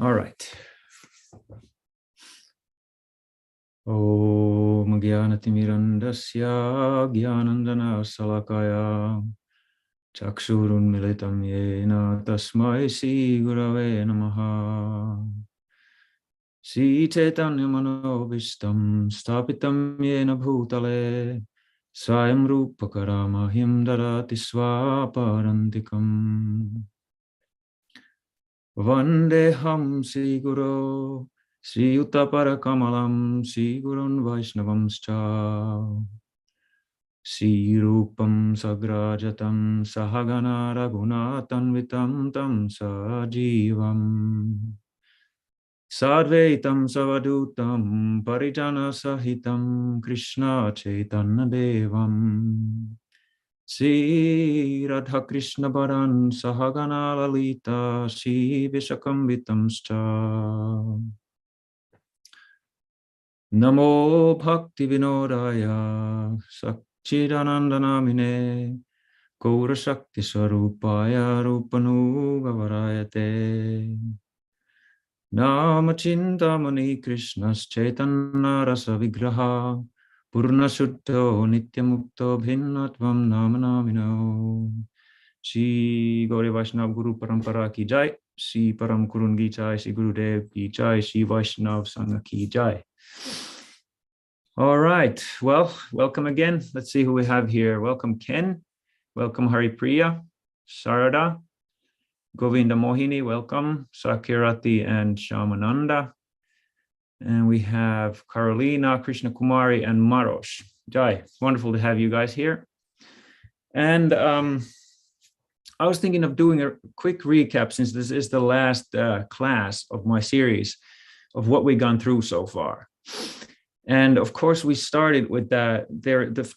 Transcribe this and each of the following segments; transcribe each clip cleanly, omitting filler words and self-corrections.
All right. Om Gyanatimirandasya Gyanandana Salakaya Chakshurun Militam Yena Tasmai Sri Gurave Namaha Sri Chaitanya Manobishtam Stapitam Yena Bhutale Swayam Rupa Karamahim Darati Swaparantikam Vandeham Sri Guru Sri Uttapara Kamalam Sri Gurun Vaishnavamscha Sri Rupam Sagrajatam Sahagana Raghunatanvitam Tam Sajivam Sadvaitam Savadutam Parijana Sahitam Krishna Chaitanya Devam Sri Radha Krishna Baran Sahagana Lalita Sri Vishakamvitamscha Namo Bhakti Vinodaya Sakchidanandanamine Gaura Shakti Swarupaya Rupanugavarayate Nama Cintamani Krishnas Chaitanya Rasa Vigraha Purna Shuddho Nityamukto Bhinnatvam Namanamino Shri Gauri Vaishnav Guru Parampara Ki Jai Shri Param Kurun Ki Jai Shri Gurudev Ki Jai Shri Vaishnav Sangha Ki Jai. All right, well, welcome again. Let's see who we have here. Welcome Ken, welcome Haripriya, Sarada, Govinda Mohini, welcome, Sakirati and Shamananda. And we have Carolina, Krishna Kumari, and Marosh. Jai, wonderful to have you guys here. And I was thinking of doing a quick recap, since this is the last class of my series of what we've gone through so far. And of course, we started with the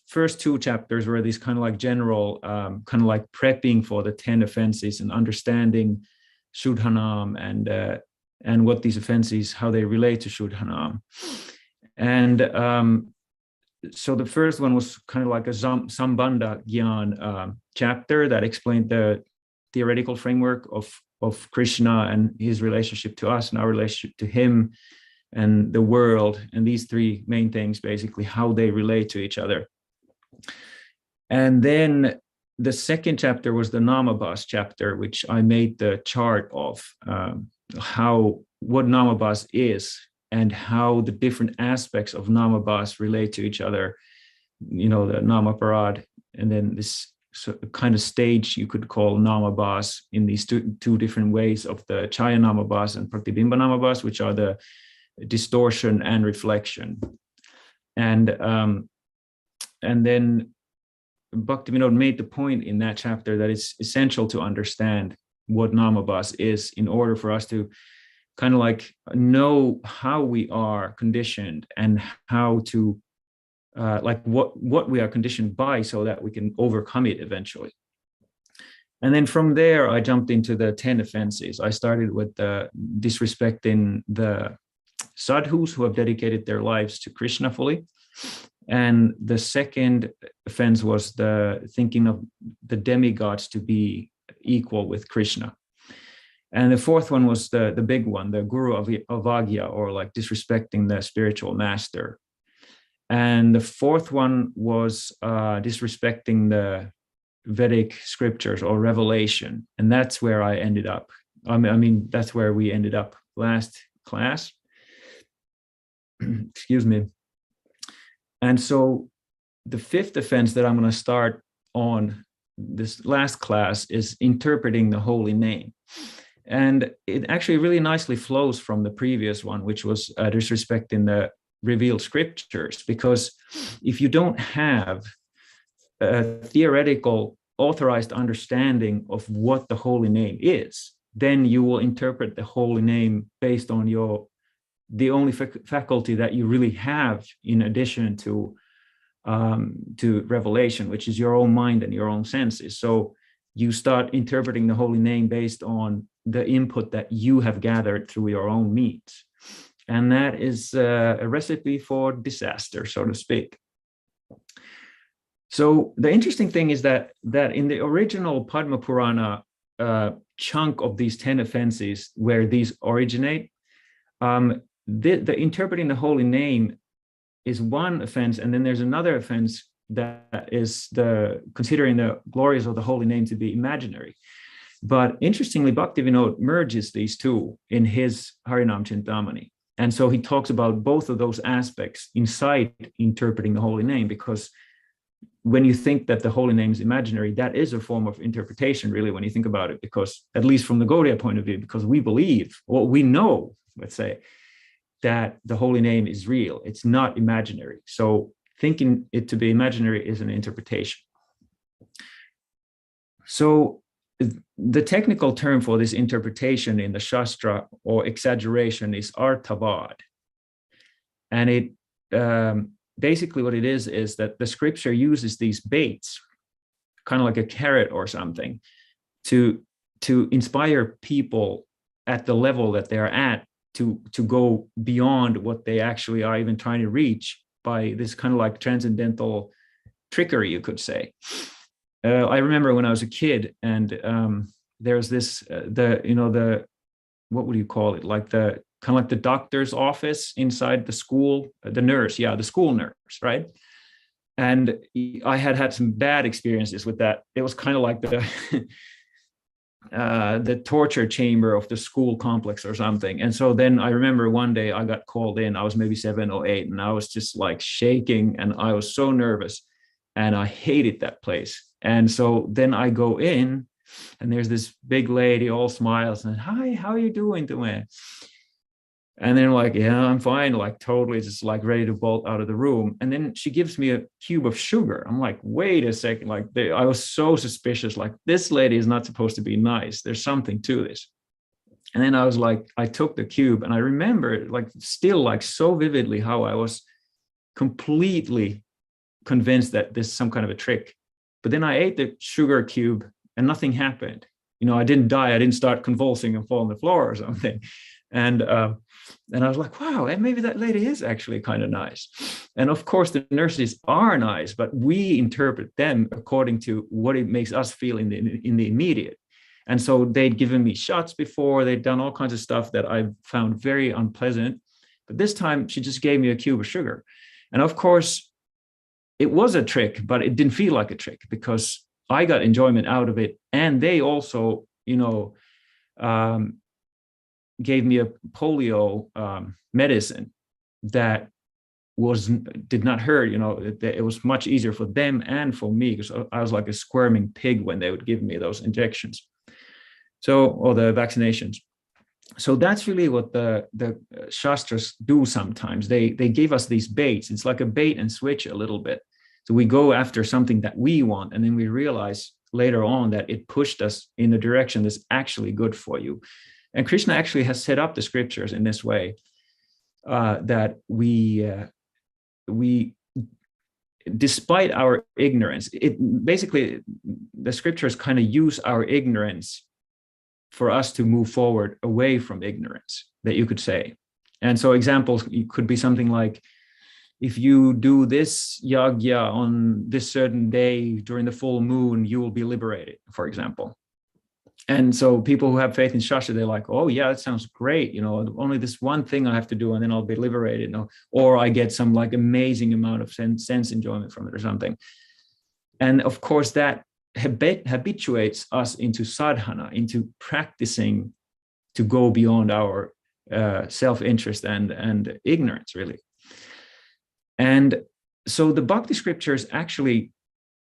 first two chapters were these kind of like general, kind of like prepping for the 10 offenses and understanding Suddha Nama and what these offenses, how they relate to Suddha Nama. And so the first one was kind of like a Sambandha Gyan chapter that explained the theoretical framework of Krishna and his relationship to us and our relationship to him and the world, and these three main things, basically how they relate to each other. And then the second chapter was the Namabhas chapter, which I made the chart of what Namabhas is and how the different aspects of Namabhas relate to each other, you know, the Namaparad, and then this kind of stage you could call Namabhas in these two different ways of the Chaya Namabhas and Pratibimba Namabhas, which are the distortion and reflection. And then Bhaktivinoda made the point in that chapter that it's essential to understand what Namabhas is in order for us to kind of like know how we are conditioned and how to like what we are conditioned by, so that we can overcome it eventually. And then from there, I jumped into the 10 offenses. I started with disrespecting the sadhus who have dedicated their lives to Krishna fully. And the second offense was the thinking of the demigods to be equal with Krishna. And the fourth one was the big one, the Guru Avagya, or like disrespecting the spiritual master. And the fourth one was disrespecting the Vedic scriptures or revelation. And that's where I ended up. I mean, that's where we ended up last class. Excuse me. And so the fifth offense that I'm going to start on this last class is interpreting the holy name. And it actually really nicely flows from the previous one, which was disrespecting the revealed scriptures. Because if you don't have a theoretical authorized understanding of what the holy name is, then you will interpret the holy name based on the only faculty that you really have in addition to revelation, which is your own mind and your own senses. So you start interpreting the holy name based on the input that you have gathered through your own means. And that is a recipe for disaster, so to speak. So the interesting thing is that in the original Padma Purana chunk of these 10 offenses where these originate. The interpreting the holy name is one offense, and then there's another offense that is the considering the glories of the holy name to be imaginary. But interestingly, Bhaktivinoda merges these two in his Harinama Cintamani. And so he talks about both of those aspects inside interpreting the holy name, because when you think that the holy name is imaginary, that is a form of interpretation, really, when you think about it, because at least from the Gaudiya point of view, because we believe, or we know, let's say, that the holy name is real. It's not imaginary. So thinking it to be imaginary is an interpretation. So the technical term for this interpretation in the Shastra or exaggeration is arthavad. And it basically what it is that the scripture uses these baits, kind of like a carrot or something, to inspire people at the level that they're at to go beyond what they actually are even trying to reach by this kind of like transcendental trickery, you could say. I remember when I was a kid, and there's this what would you call it, like the kind of like the doctor's office inside the school, the nurse, the school nurse, right? And I had some bad experiences with that. It was kind of like the torture chamber of the school complex or something. And so then I remember one day I got called in. I was maybe 7 or 8, and I was just like shaking, and I was so nervous, and I hated that place. And so then I go in, and there's this big lady, all smiles, and hi, how are you doing today? And then like, yeah, I'm fine, like totally just like ready to bolt out of the room. And then she gives me a cube of sugar. I'm like, wait a second, like I was so suspicious, like this lady is not supposed to be nice. There's something to this. And then I was like, I took the cube, and I remember like still like so vividly how I was completely convinced that this is some kind of a trick. But then I ate the sugar cube and nothing happened. I didn't die. I didn't start convulsing and fall on the floor or something. And I was like, wow, and maybe that lady is actually kind of nice. And of course, the nurses are nice, but we interpret them according to what it makes us feel in the immediate. And so they'd given me shots before. They'd done all kinds of stuff that I found very unpleasant. But this time, she just gave me a cube of sugar. And of course, it was a trick, but it didn't feel like a trick because I got enjoyment out of it. And they also, gave me a polio medicine that did not hurt. It was much easier for them and for me, because I was like a squirming pig when they would give me those injections. Or the vaccinations. So that's really what the Shastras do sometimes. They give us these baits. It's like a bait and switch a little bit. So we go after something that we want, and then we realize later on that it pushed us in a direction that's actually good for you. And Krishna actually has set up the scriptures in this way, that we, despite our ignorance, basically the scriptures kind of use our ignorance for us to move forward away from ignorance, that you could say. And so examples could be something like, if you do this yagya on this certain day during the full moon, you will be liberated, for example. And so people who have faith in Shastra, they're like, oh yeah, that sounds great. Only this one thing I have to do and then I'll be liberated. Or I get some like amazing amount of sense enjoyment from it or something. And of course that habituates us into sadhana, into practicing to go beyond our self-interest and ignorance, really. And so the Bhakti scriptures actually,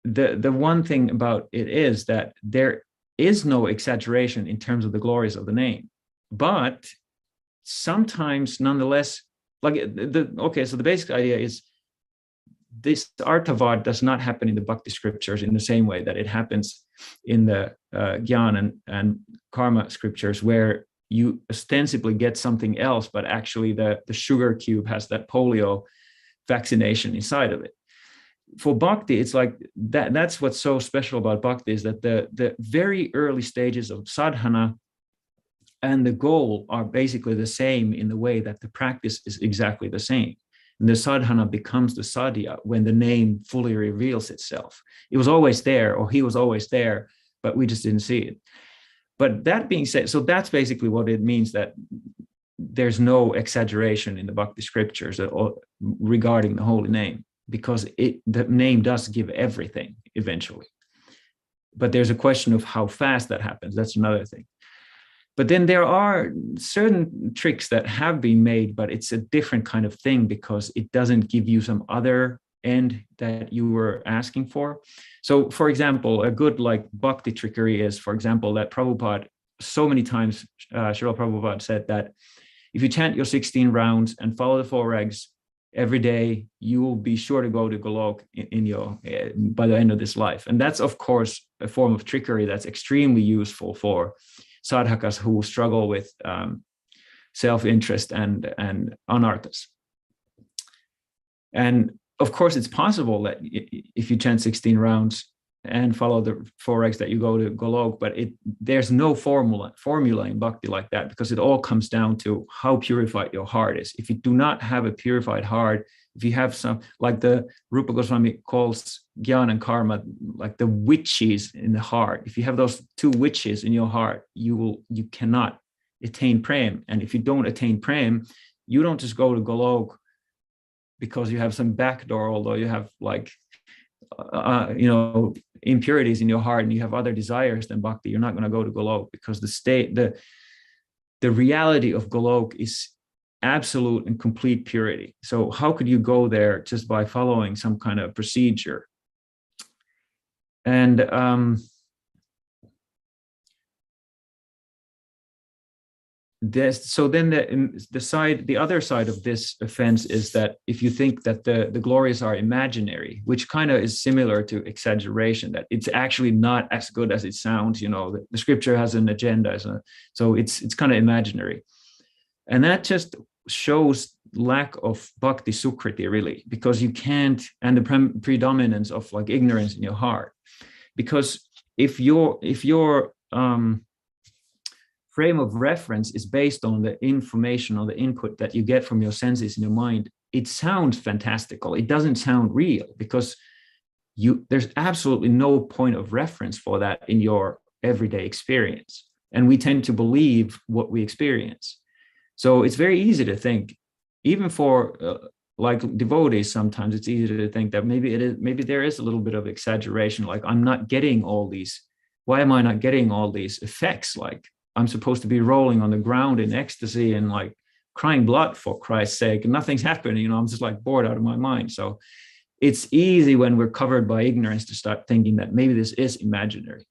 the one thing about it is that there is no exaggeration in terms of the glories of the name, but sometimes nonetheless, so the basic idea is this arthavad does not happen in the Bhakti scriptures in the same way that it happens in the Jnana and Karma scriptures, where you ostensibly get something else, but actually the sugar cube has that polio vaccination inside of it. For Bhakti, it's like that's what's so special about Bhakti, is that the very early stages of sadhana and the goal are basically the same in the way that the practice is exactly the same. And the sadhana becomes the sadhya when the name fully reveals itself. It was always there, or he was always there, but we just didn't see it. But that being said, so that's basically what it means, that there's no exaggeration in the Bhakti scriptures regarding the holy name, because the name does give everything eventually. But there's a question of how fast that happens. That's another thing. But then there are certain tricks that have been made, but it's a different kind of thing because it doesn't give you some other end that you were asking for. So, for example, a good like bhakti trickery is, for example, that Prabhupada, so many times, Srila Prabhupada said that if you chant your 16 rounds and follow the 4 regs every day, you will be sure to go to Golok by the end of this life. And that's, of course, a form of trickery that's extremely useful for sadhakas who struggle with self-interest and anarthas. And of course, it's possible that if you chant 16 rounds and follow the 4 regs that you go to Golok, but there's no formula in bhakti like that, because it all comes down to how purified your heart is. If you do not have a purified heart, if you have some, like the Rupa Goswami calls jnana and karma, like the witches in the heart. If you have those 2 witches in your heart, you cannot attain prem. And if you don't attain prem, you don't just go to Golok because you have some backdoor, although you have like, impurities in your heart and you have other desires than bhakti. You're not going to go to Golok, because the reality of Golok is absolute and complete purity. So how could you go there just by following some kind of procedure? And so then the other side of this offense is that if you think that the glories are imaginary, which kind of is similar to exaggeration, that it's actually not as good as it sounds, the scripture has an agenda, so it's kind of imaginary. And that just shows lack of bhakti sukriti, really, because you can't, and the predominance of like ignorance in your heart. Because if your frame of reference is based on the information or the input that you get from your senses in your mind, it sounds fantastical. It doesn't sound real, because there's absolutely no point of reference for that in your everyday experience. And we tend to believe what we experience. So it's very easy to think, even for like devotees, sometimes it's easy to think that maybe there is a little bit of exaggeration. Like, I'm not getting all these, why am I not getting all these effects? Like, I'm supposed to be rolling on the ground in ecstasy and like crying blood, for Christ's sake, and nothing's happening. I'm just like bored out of my mind. So it's easy when we're covered by ignorance to start thinking that maybe this is imaginary.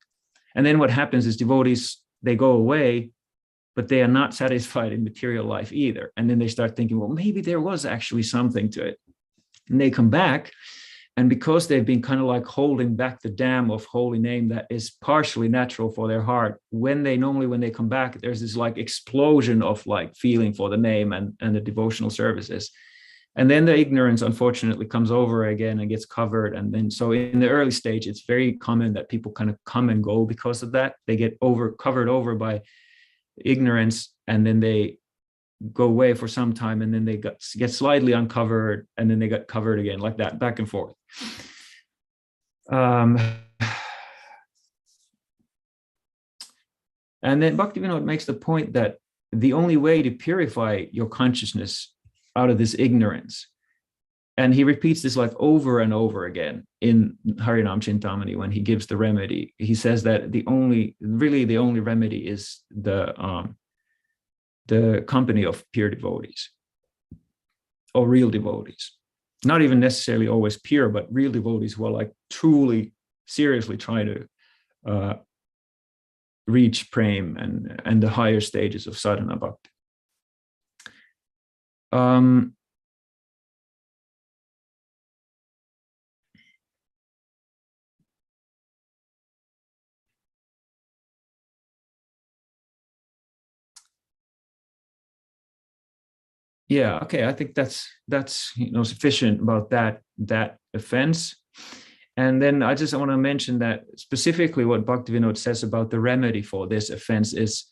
And then what happens is devotees, they go away, but they are not satisfied in material life either. And then they start thinking, well, maybe there was actually something to it. And they come back. And because they've been kind of like holding back the dam of holy name that is partially natural for their heart, when they come back, there's this like explosion of like feeling for the name and the devotional services. And then the ignorance, unfortunately, comes over again and gets covered. And then, so in the early stage, it's very common that people kind of come and go because of that. They get covered over by ignorance, and then they go away for some time, and then they get slightly uncovered, and then they got covered again, like that, back and forth. And then Bhaktivinoda makes the point that the only way to purify your consciousness out of this ignorance, and he repeats this like over and over again in Harinama Cintamani when he gives the remedy. He says that the only remedy is the company of pure devotees, or real devotees. Not even necessarily always pure, but real devotees who are like truly, seriously trying to reach prem and the higher stages of sadhana bhakti. Yeah, okay, I think that's sufficient about that offense. And then I just want to mention that specifically what Bhaktivinoda says about the remedy for this offense is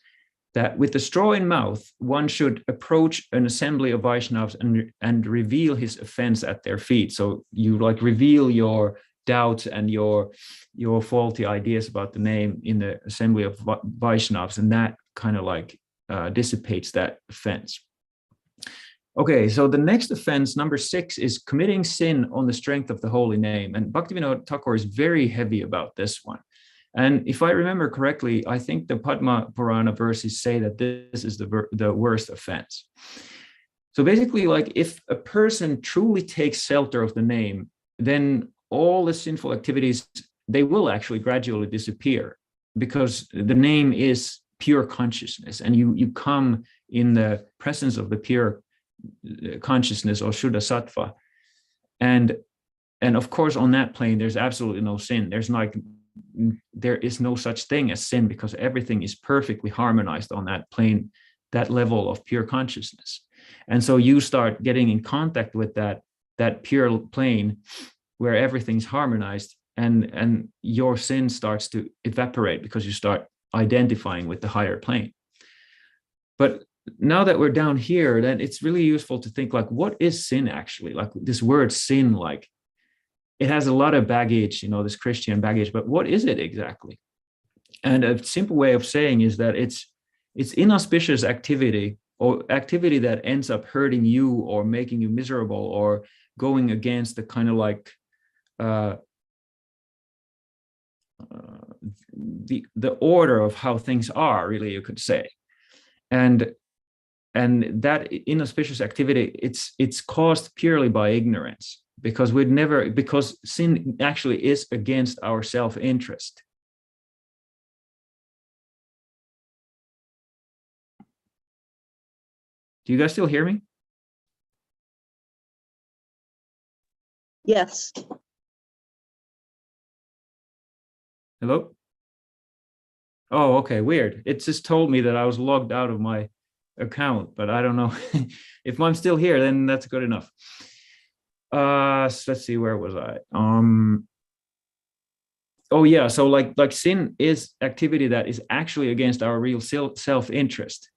that with the straw in mouth, one should approach an assembly of Vaishnavas and reveal his offense at their feet. So you like reveal your doubts and your faulty ideas about the name in the assembly of Vaishnavas, and that kind of like dissipates that offense. Okay, so the next offense, number 6, is committing sin on the strength of the holy name. And Bhaktivinoda Thakur is very heavy about this one. And if I remember correctly, I think the Padma Purana verses say that this is the worst offense. So basically, like if a person truly takes shelter of the name, then all the sinful activities, they will actually gradually disappear, because the name is pure consciousness, and you come in the presence of the pure consciousness or Shuddha Sattva. And of course, on that plane, there's absolutely no sin. There is no such thing as sin, because everything is perfectly harmonized on that plane, that level of pure consciousness. And so you start getting in contact with that pure plane where everything's harmonized, and your sin starts to evaporate because you start identifying with the higher plane. But now that we're down here, then it's really useful to think, like, what is sin actually? Like this word sin, like it has a lot of baggage, this Christian baggage, but what is it exactly? And a simple way of saying is that it's inauspicious activity, or activity that ends up hurting you or making you miserable or going against the kind of like the order of how things are, really, you could say. And that inauspicious activity, it's caused purely by ignorance, because because sin actually is against our self-interest. Do you guys still hear me? Yes. Hello? Oh, okay, weird. It just told me that I was logged out of my account, but I don't know. If I'm still here, then that's good enough. So let's see, where was I? Oh yeah, so like sin is activity that is actually against our real self-interest.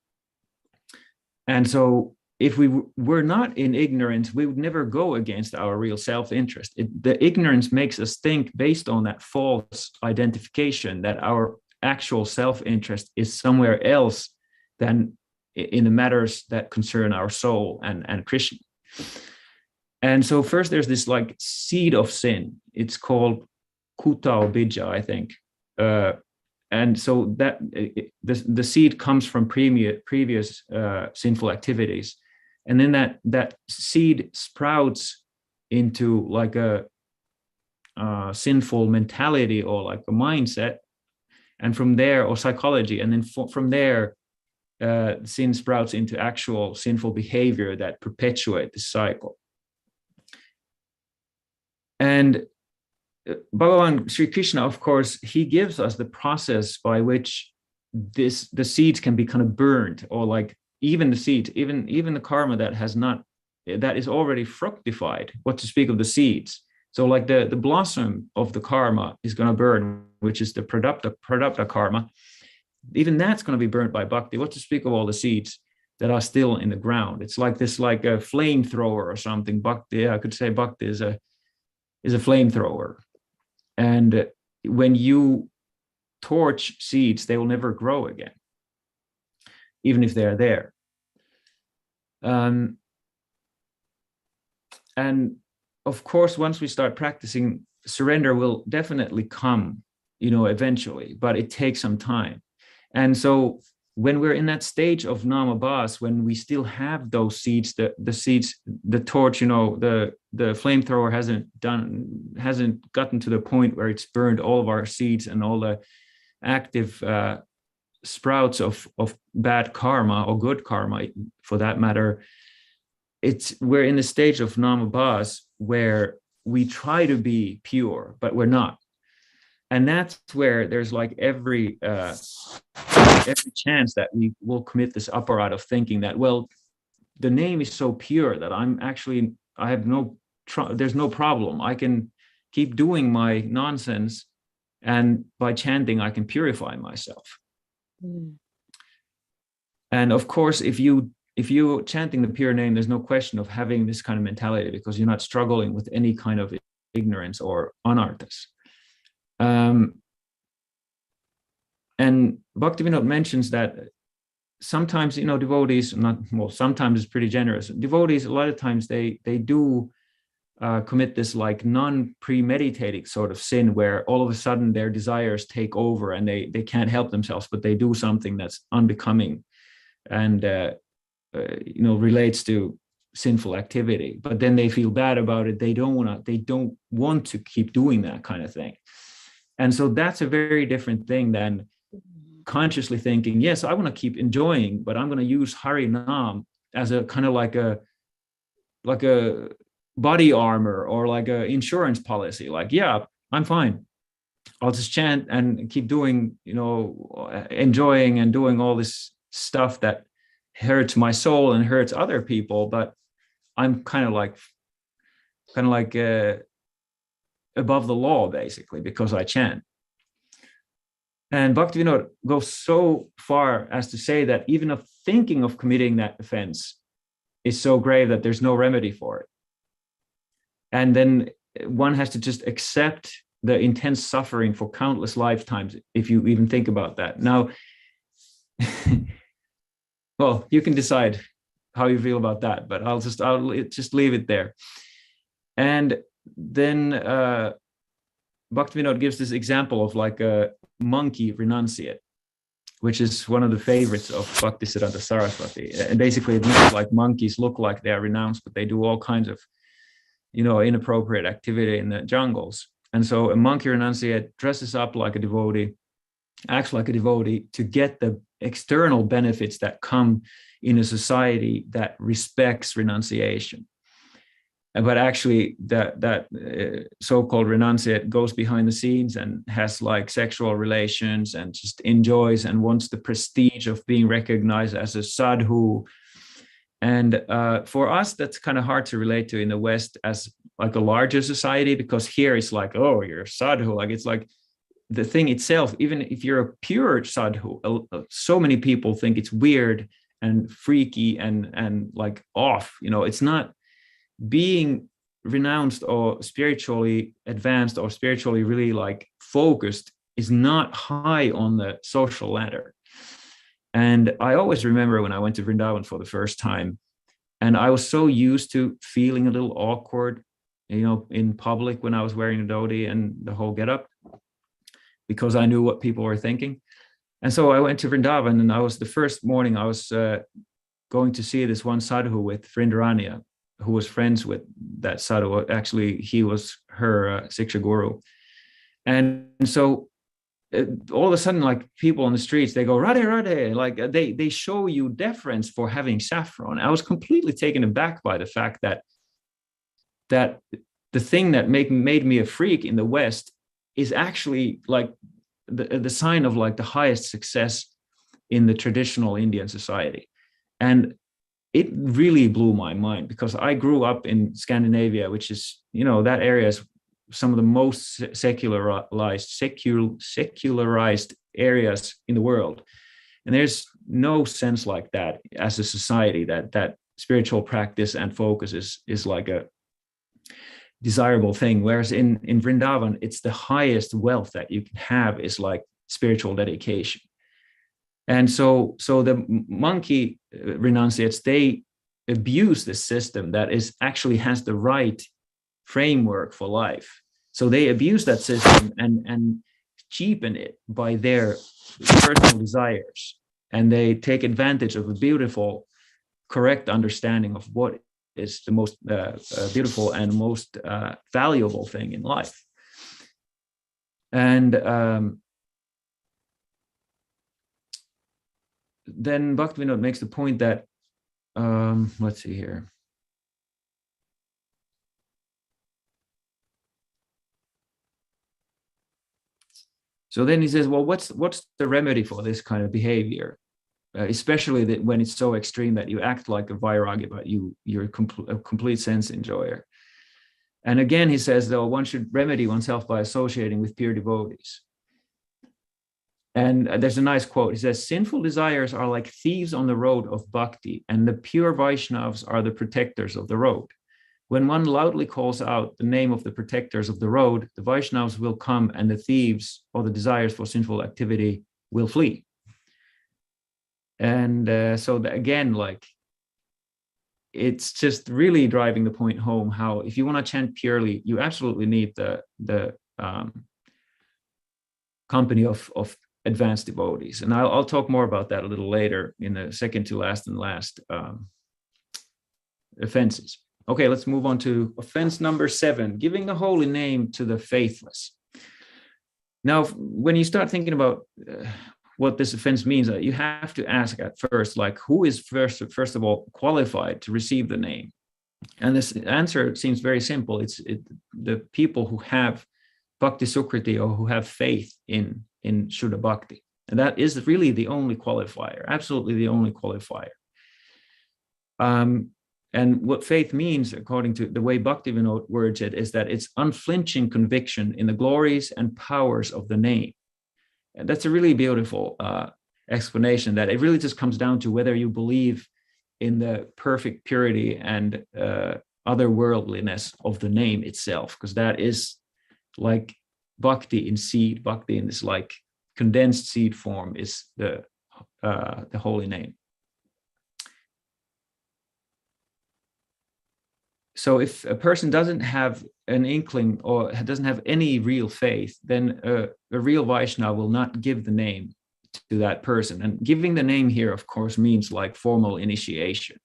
And so if we were not in ignorance, we would never go against our real self-interest. The ignorance makes us think based on that false identification that our actual self-interest is somewhere else than in the matters that concern our soul and Krishna. And so first there's this like seed of sin. It's called kuta or bija, I think. And so that the seed comes from previous sinful activities. And then that seed sprouts into like a sinful mentality or like a mindset. And from there, or psychology, and then from there, sin sprouts into actual sinful behavior that perpetuate the cycle. And Bhagavan Sri Krishna, of course, he gives us the process by which the seeds can be kind of burned, or like even the seeds, even the karma that is already fructified, what to speak of the seeds. So like the blossom of the karma is going to burn, which is the pradapta karma. Even that's going to be burnt by bhakti. What to speak of all the seeds that are still in the ground? It's like this, like a flamethrower or something. Bhakti, I could say bhakti is a flamethrower. And when you torch seeds, they will never grow again, even if they're there. And of course, once we start practicing, surrender will definitely come, eventually, but it takes some time. And so when we're in that stage of namabhas, when we still have those seeds, the seeds, the torch, the flamethrower hasn't gotten to the point where it's burned all of our seeds and all the active sprouts of bad karma, or good karma for that matter. We're in the stage of namabhas where we try to be pure, but we're not. And that's where there's like every chance that we will commit this aparadha of thinking that, well, the name is so pure that there's no problem. I can keep doing my nonsense, and by chanting, I can purify myself. Mm. And of course, if you're chanting the pure name, there's no question of having this kind of mentality, because you're not struggling with any kind of ignorance or anarthas. And Bhaktivinoda mentions that sometimes, devotees, sometimes it's pretty generous. Devotees, a lot of times they do commit this like non-premeditated sort of sin where all of a sudden their desires take over and they can't help themselves, but they do something that's unbecoming and relates to sinful activity. But then they feel bad about it. They don't want to keep doing that kind of thing. And so that's a very different thing than consciously thinking, yes, I want to keep enjoying, but I'm going to use Harinam as a kind of like a body armor or like a insurance policy. Like, yeah, I'm fine. I'll just chant and keep doing, enjoying and doing all this stuff that hurts my soul and hurts other people. But I'm kind of like above the law, basically, because I chant. And Bhaktivinoda goes so far as to say that even of thinking of committing that offense is so grave that there's no remedy for it. And then one has to just accept the intense suffering for countless lifetimes, if you even think about that. Now, well, you can decide how you feel about that, but I'll just leave it there. And then Bhaktivinoda gives this example of like a monkey renunciate, which is one of the favorites of Bhaktisiddhanta Saraswati. And basically it means like monkeys look like they are renounced, but they do all kinds of, inappropriate activity in the jungles. And so a monkey renunciate dresses up like a devotee, acts like a devotee to get the external benefits that come in a society that respects renunciation. But actually that so-called renunciate goes behind the scenes and has like sexual relations and just enjoys and wants the prestige of being recognized as a sadhu. And for us, that's kind of hard to relate to in the West as like a larger society, because here it's like, oh, you're a sadhu. Like it's like the thing itself, even if you're a pure sadhu, so many people think it's weird and freaky and like off. It's not. Being renounced or spiritually advanced or spiritually really like focused is not high on the social ladder. And I always remember when I went to Vrindavan for the first time, and I was so used to feeling a little awkward, in public when I was wearing a dhoti and the whole getup, because I knew what people were thinking. And so I went to Vrindavan, and the first morning I was going to see this one sadhu with Vrindaranya, who was friends with that sadhu. Actually, he was her Siksha Guru. And so all of a sudden, like people on the streets, they go, Radhe, Radhe, like they show you deference for having saffron. I was completely taken aback by the fact that the thing that made me a freak in the West is actually like the sign of like the highest success in the traditional Indian society. And it really blew my mind, because I grew up in Scandinavia, which is, that area is some of the most secularized areas in the world. And there's no sense like that as a society that spiritual practice and focus is like a desirable thing. Whereas in Vrindavan, it's the highest wealth that you can have is like spiritual dedication. And so the monkey renunciates, they abuse the system that actually has the right framework for life. So they abuse that system and cheapen it by their personal desires. And they take advantage of a beautiful, correct understanding of what is the most beautiful and most valuable thing in life. And then Bhaktivinoda makes the point that, let's see here. So then he says, well, what's the remedy for this kind of behavior? Especially that when it's so extreme that you act like a vairagi, but you're a complete sense enjoyer. And again, he says, though, one should remedy oneself by associating with pure devotees. And there's a nice quote. He says, sinful desires are like thieves on the road of bhakti, and the pure Vaishnavas are the protectors of the road. when one loudly calls out the name of the protectors of the road, the Vaishnavas will come and the thieves or the desires for sinful activity will flee. And again, like, it's just really driving the point home how if you want to chant purely, you absolutely need the company of advanced devotees. And I'll talk more about that a little later in the second to last and last offenses. Okay, let's move on to offense number 7, giving the holy name to the faithless. Now, when you start thinking about what this offense means, you have to ask at first, like, who is first of all qualified to receive the name? And this answer seems very simple. It's the people who have bhakti sukriti, or who have faith in Shuddha Bhakti. And that is really the only qualifier, absolutely the only qualifier. And what faith means, according to the way Bhaktivinoda words it, is that it's unflinching conviction in the glories and powers of the name. And that's a really beautiful explanation, that it really just comes down to whether you believe in the perfect purity and otherworldliness of the name itself, because that is like bhakti in seed. Bhakti in this like condensed seed form is the holy name. So if a person doesn't have an inkling or doesn't have any real faith, then a real Vaishnava will not give the name to that person. And giving the name here, of course, means like formal initiation.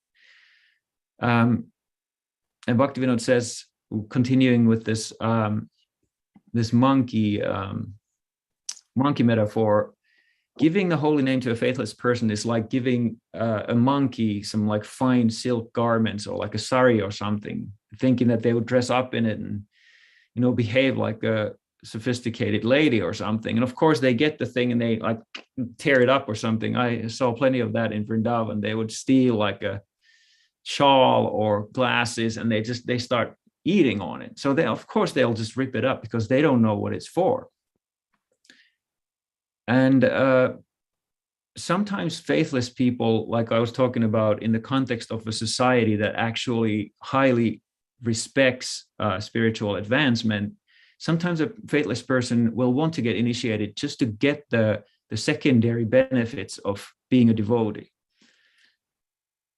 And Bhaktivinoda says, continuing with this this monkey metaphor, giving the holy name to a faithless person is like giving a monkey some like fine silk garments or like a sari or something, thinking that they would dress up in it and, you know, behave like a sophisticated lady or something. And of course they get the thing and they like tear it up or something. I saw plenty of that in Vrindavan. They would steal like a shawl or glasses and they start eating on it. So they'll just rip it up because they don't know what it's for. And sometimes faithless people, like I was talking about, in the context of a society that actually highly respects spiritual advancement, sometimes a faithless person will want to get initiated just to get the secondary benefits of being a devotee.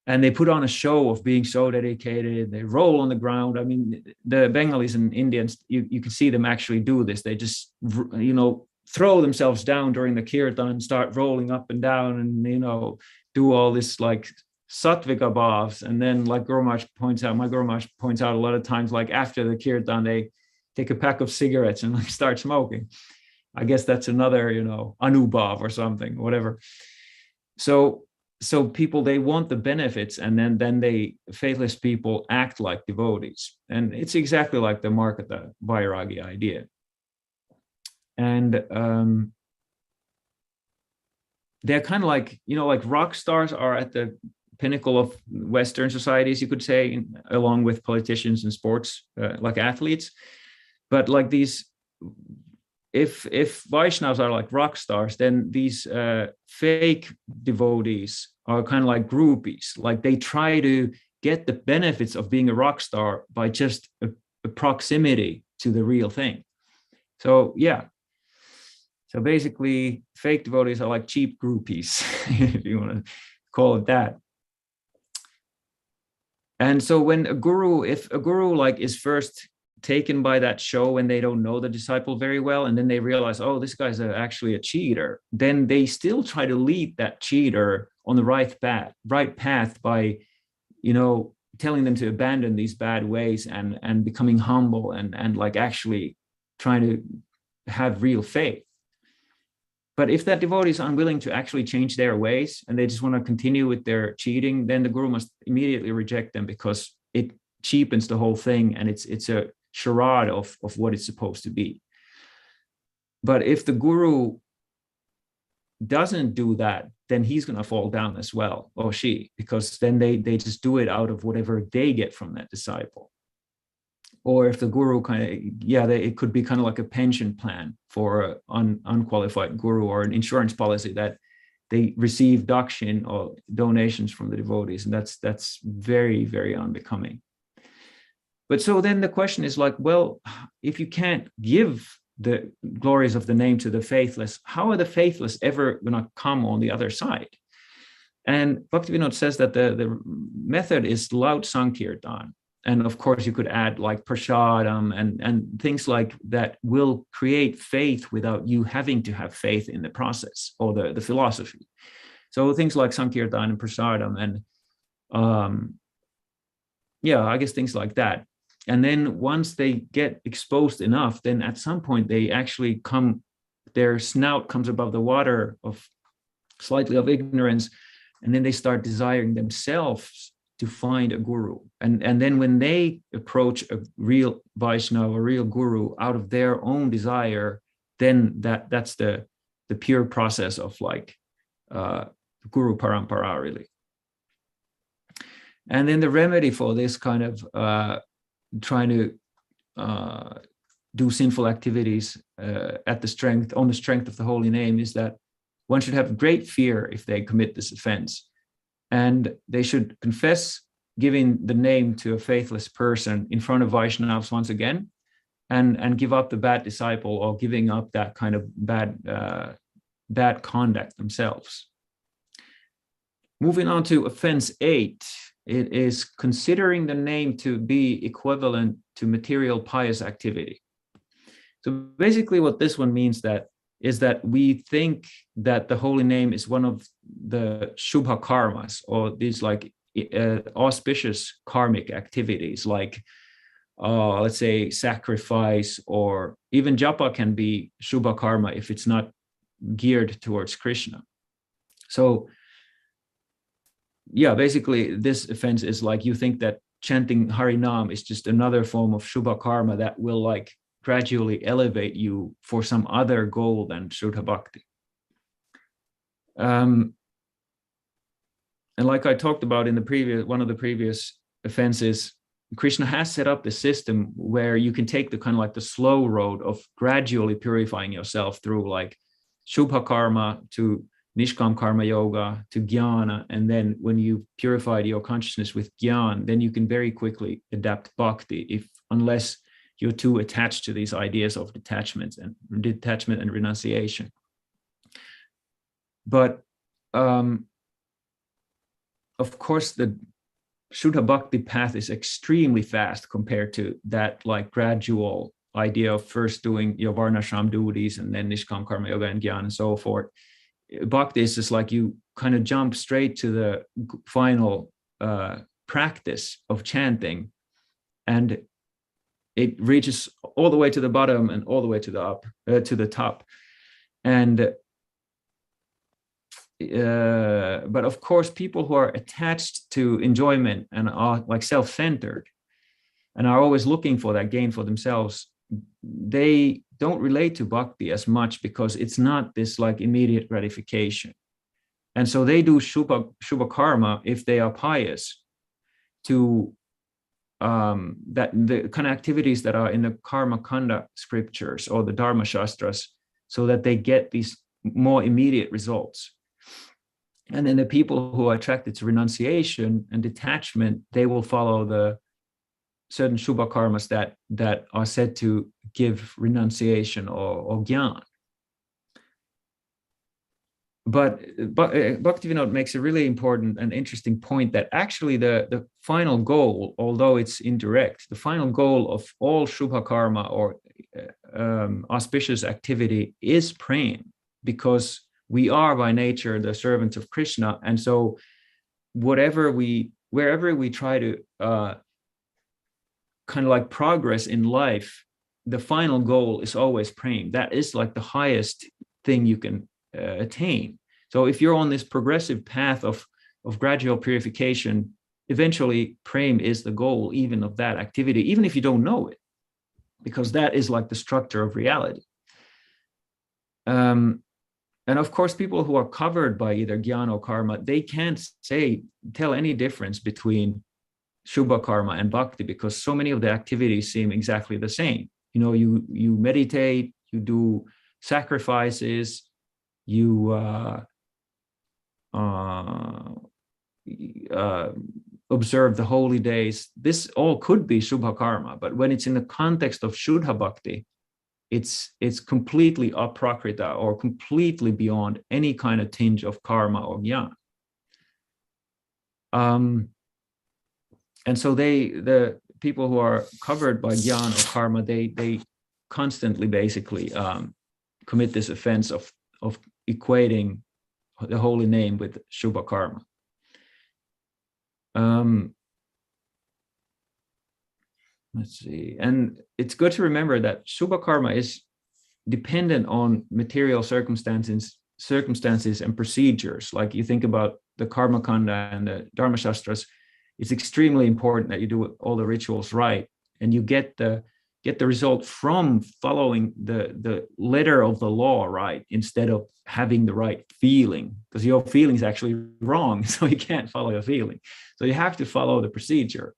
And they put on a show of being so dedicated. They roll on the ground. I mean, the Bengalis and Indians, you can see them actually do this. They just, you know, throw themselves down during the kirtan, start rolling up and down, and, you know, do all this like sattvika bhavs. And then, like my Guru Maharaj points out a lot of times, like after the kirtan, they take a pack of cigarettes and like start smoking. I guess that's another, you know, anubhav or something, whatever. So people, they want the benefits, and then faithless people act like devotees. And it's exactly like the Markata Vairagi idea. And they're kind of like, you know, like rock stars are at the pinnacle of Western societies, you could say, along with politicians and sports, like athletes. But like these, if Vaishnavas are like rock stars, then these fake devotees are kind of like groupies. Like they try to get the benefits of being a rock star by just a proximity to the real thing. So yeah. So basically, fake devotees are like cheap groupies, if you want to call it that. And so when if a guru like is first taken by that show and they don't know the disciple very well, and then they realize, oh, this guy's actually a cheater, then they still try to lead that cheater on the right path by, you know, telling them to abandon these bad ways and becoming humble and like actually trying to have real faith. But if that devotee is unwilling to actually change their ways and they just want to continue with their cheating, then the guru must immediately reject them, because it cheapens the whole thing and it's a charade of what it's supposed to be. But if the guru doesn't do that, then he's going to fall down as well, or she, because then they just do it out of whatever they get from that disciple. Or if the guru it could be kind of like a pension plan for an unqualified guru, or an insurance policy that they receive dakshin or donations from the devotees. And that's very, very unbecoming. But so then the question is like, well, if you can't give the glories of the name to the faithless, how are the faithless ever going to come on the other side? And Bhaktivinoda says that the method is loud sankirtan. And of course, you could add like prasadam and things like that will create faith without you having to have faith in the process or the philosophy. So things like sankirtan and prasadam and I guess things like that. And then once they get exposed enough, then at some point they actually their snout comes above the water of slightly of ignorance, and then they start desiring themselves to find a guru. And then when they approach a real Vaishnava, a real guru out of their own desire, then that's the pure process of like guru parampara, really. And then the remedy for this kind of trying to do sinful activities on the strength of the holy name is that one should have great fear if they commit this offense. And they should confess giving the name to a faithless person in front of Vaishnavas once again, and give up the bad disciple or giving up that kind of bad conduct themselves. Moving on to offense 8, it is considering the name to be equivalent to material pious activity. So basically what this one means is that we think that the holy name is one of the shubha karmas, or these like auspicious karmic activities, like let's say sacrifice, or even japa can be shubha karma if it's not geared towards Krishna. So yeah, basically this offense is like you think that chanting Harinam is just another form of shubha karma that will like gradually elevate you for some other goal than Shuddha Bhakti. And like I talked about in one of the previous offenses, Krishna has set up the system where you can take the kind of like the slow road of gradually purifying yourself through like Shubha karma to Nishkam karma yoga to jnana, and then when you purified your consciousness with jnana, then you can very quickly adapt bhakti, unless you're too attached to these ideas of detachment and renunciation. But of course, the Shuddha Bhakti path is extremely fast compared to that like gradual idea of first doing your varnashram duties and then Nishkam karma yoga and jnana and so forth. Bhakti is just like you kind of jump straight to the final practice of chanting, and it reaches all the way to the bottom and all the way to the top. And but of course, people who are attached to enjoyment and are like self-centered and are always looking for that gain for themselves, they don't relate to bhakti as much because it's not this like immediate gratification. And so they do shubha karma if they are pious to that the kind of activities that are in the karma kanda scriptures or the dharma shastras, so that they get these more immediate results. And then the people who are attracted to renunciation and detachment, they will follow the certain shubha karmas that are said to give renunciation or jnana. But Bhaktivinoda makes a really important and interesting point that actually the final goal, although it's indirect, the final goal of all shubha karma or auspicious activity is prema, because we are by nature the servants of Krishna. And so wherever we try to kind of like progress in life, the final goal is always prema. That is like the highest thing you can attain. So if you're on this progressive path of gradual purification, eventually prema is the goal even of that activity, even if you don't know it, because that is like the structure of reality. And of course, people who are covered by either jnana or karma, they can't tell any difference between shubha karma and bhakti, because so many of the activities seem exactly the same. You know, you meditate, you do sacrifices, you observe the holy days. This all could be Shubha karma, but when it's in the context of Shuddha bhakti, it's completely aprakrita, or completely beyond any kind of tinge of karma or jnana. And so the people who are covered by jnana or karma, they constantly basically commit this offense of equating the holy name with Shubha karma. Let's see. And it's good to remember that Shubha karma is dependent on material circumstances and procedures. Like you think about the Karma Kanda and the Dharma Shastras, it's extremely important that you do all the rituals right, and you get the result from following the letter of the law right, instead of having the right feeling, because your feeling is actually wrong, so you can't follow your feeling. So you have to follow the procedure.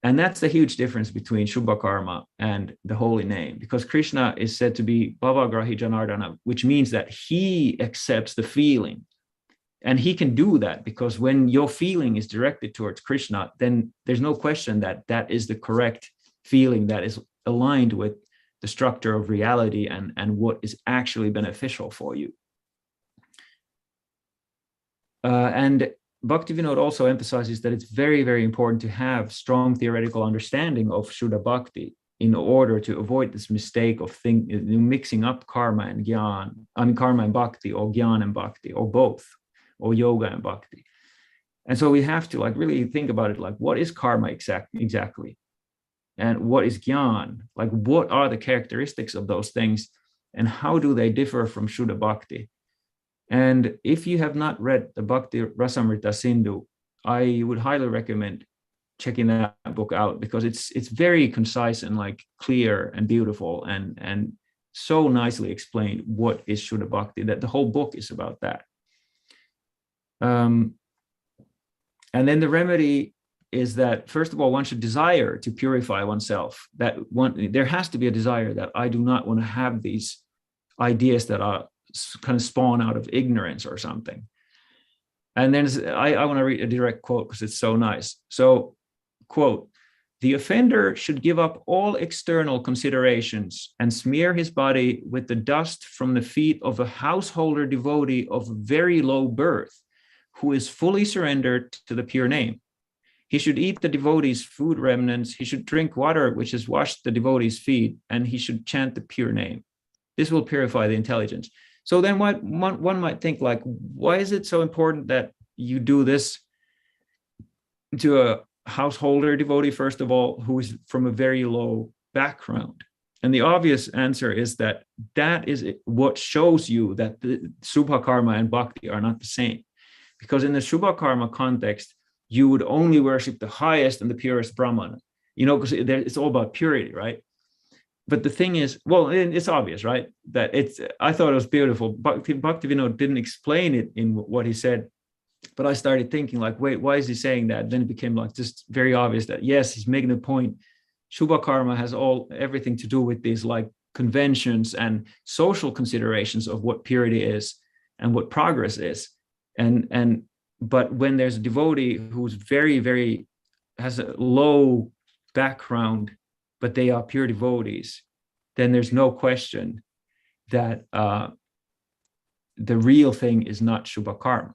And that's the huge difference between Shubha karma and the holy name, because Krishna is said to be Bhavagrahi Janardana, which means that he accepts the feeling. And he can do that because when your feeling is directed towards Krishna, then there's no question that that is the correct feeling that is aligned with the structure of reality and what is actually beneficial for you. And Bhaktivinoda also emphasizes that it's very, very important to have strong theoretical understanding of Shuddha Bhakti in order to avoid this mistake of mixing up karma and jnana, karma and bhakti, or jnana and bhakti, or both, or yoga and bhakti. And so we have to really think about it, like, what is karma exactly? And what is jnana? Like, what are the characteristics of those things, and how do they differ from Shuddha Bhakti? And if you have not read the Bhakti Rasamrita Sindhu, I would highly recommend checking that book out, because it's very concise and clear and beautiful, and so nicely explained what is Shuddha Bhakti, that the whole book is about that. And then the remedy is that, first of all, one should desire to purify oneself. There has to be a desire that I do not want to have these ideas that are kind of spawn out of ignorance or something. And then I want to read a direct quote because it's so nice. So, quote, "The offender should give up all external considerations and smear his body with the dust from the feet of a householder devotee of very low birth, who is fully surrendered to the pure name. He should eat the devotee's food remnants, he should drink water which has washed the devotee's feet, and he should chant the pure name. This will purify the intelligence." So then one might think, why is it so important that you do this to a householder devotee, first of all, who is from a very low background? And the obvious answer is that is what shows you that the Shubha karma and bhakti are not the same. Because in the Shubha karma context, you would only worship the highest and the purest Brahman, because it's all about purity, right? But the thing is, well, it's obvious, right? That I thought it was beautiful. Bhaktivinoda didn't explain it in what he said, but I started thinking, wait, why is he saying that? Then it became just very obvious that, yes, he's making the point. Shubha karma has everything to do with these conventions and social considerations of what purity is and what progress is. But when there's a devotee who's very, very, has a low background, but they are pure devotees, then there's no question that the real thing is not Shubha karma.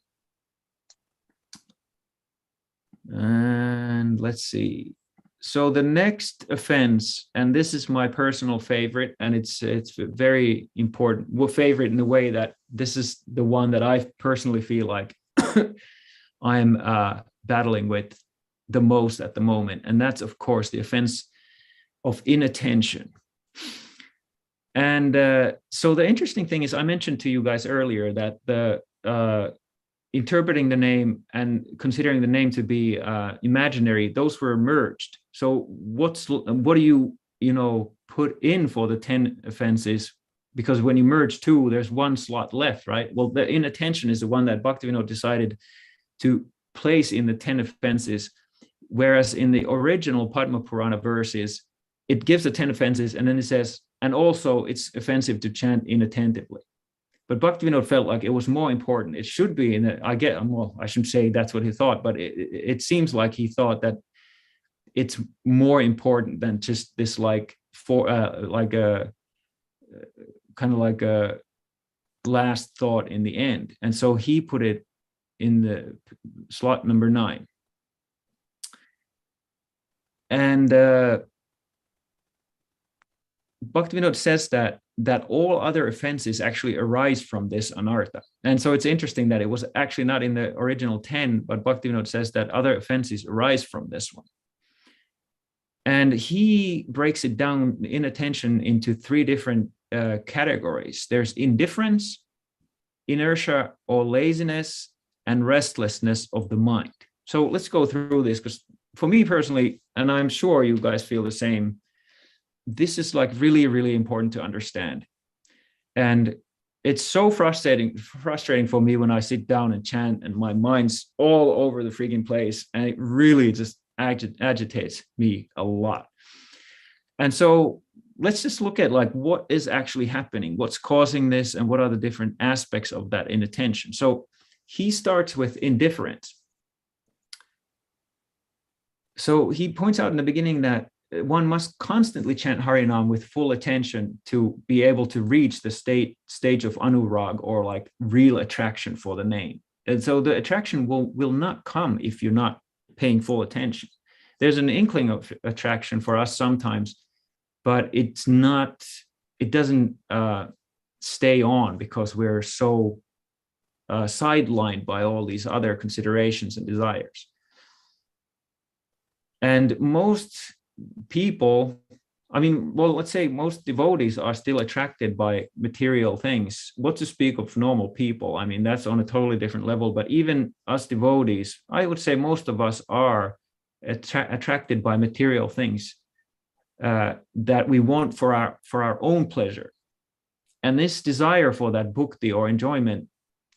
And let's see. So the next offense, and this is my personal favorite, and it's very important. Well, favorite in the way that this is the one that I personally feel like I'm battling with the most at the moment. And that's, of course, the offense of inattention. And so the interesting thing is, I mentioned to you guys earlier that the interpreting the name and considering the name to be imaginary, those were merged. So what do you put in for the 10 offenses? Because when you merge two, there's one slot left, right? Well, the inattention is the one that Bhaktivinoda decided to place in the 10 offenses, whereas in the original Padma Purana verses, it gives the 10 offenses, and then it says, and also it's offensive to chant inattentively. But Bhaktivinoda felt like it was more important. It should be in the, well, I shouldn't say that's what he thought, but it seems like he thought that it's more important than just this like a kind of like a last thought in the end. And so he put it in the slot number 9. And Bhaktivinoda says that all other offenses actually arise from this anartha. And so it's interesting that it was actually not in the original 10, but Bhaktivinoda says that other offenses arise from this one. And he breaks it down in attention into 3 different categories. There's indifference, inertia or laziness, and restlessness of the mind. So let's go through this, because for me personally, and I'm sure you guys feel the same, this is like really, really important to understand. And it's so frustrating for me when I sit down and chant and my mind's all over the freaking place, and it really just agitates me a lot. And so let's just look at like what is actually happening, what's causing this, and what are the different aspects of that inattention. So he starts with indifference. So he points out in the beginning that one must constantly chant Harinam with full attention to be able to reach the stage of anurag, or like real attraction for the name. And so the attraction will not come if you're not paying full attention. There's an inkling of attraction for us sometimes, but it doesn't stay on because we're so sidelined by all these other considerations and desires. And most people, let's say most devotees are still attracted by material things. What to speak of normal people? I mean, that's on a totally different level. But even us devotees, I would say most of us are attracted by material things that we want for our own pleasure. And this desire for that bhukti or enjoyment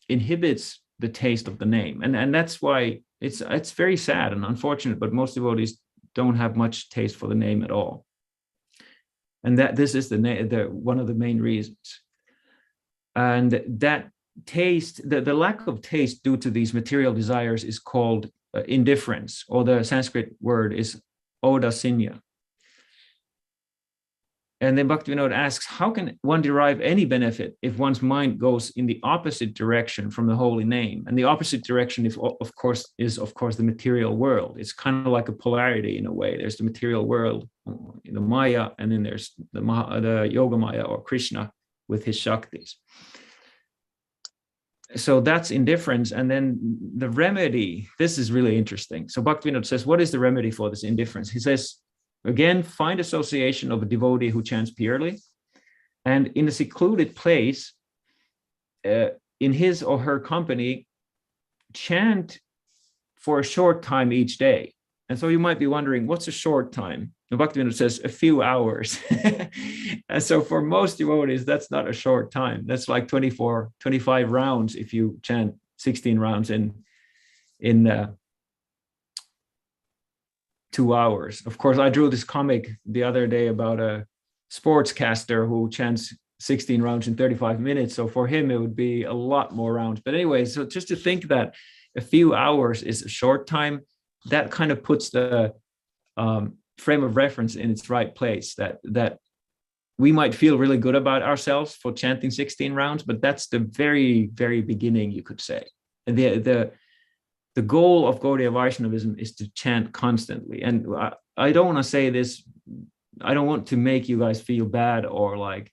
inhibits the taste of the name. And that's why it's very sad and unfortunate, but most devotees don't have much taste for the name at all. And that this is the one of the main reasons. And that taste, the lack of taste due to these material desires is called indifference, or the Sanskrit word is odasinya. And then Bhaktivinoda asks, how can one derive any benefit if one's mind goes in the opposite direction from the holy name? And the opposite direction is of course the material world. It's kind of like a polarity in a way. There's the material world, the Maya, and then there's the Yoga Maya, or Krishna with his Shaktis. So that's indifference. And then the remedy, this is really interesting. So Bhaktivinoda says, what is the remedy for this indifference? He says, again, find association of a devotee who chants purely, and in a secluded place, in his or her company, chant for a short time each day. And so you might be wondering, what's a short time? And Bhaktivinoda says a few hours. And so for most devotees, that's not a short time. That's like 25 rounds if you chant 16 rounds in 2 hours. Of course, I drew this comic the other day about a sportscaster who chants 16 rounds in 35 minutes. So for him, it would be a lot more rounds. But anyway, so just to think that a few hours is a short time, that kind of puts the frame of reference in its right place, that we might feel really good about ourselves for chanting 16 rounds, but that's the very, very beginning, you could say. And the goal of Gaudiya Vaishnavism is to chant constantly. And I don't want to say this, I don't want to make you guys feel bad or like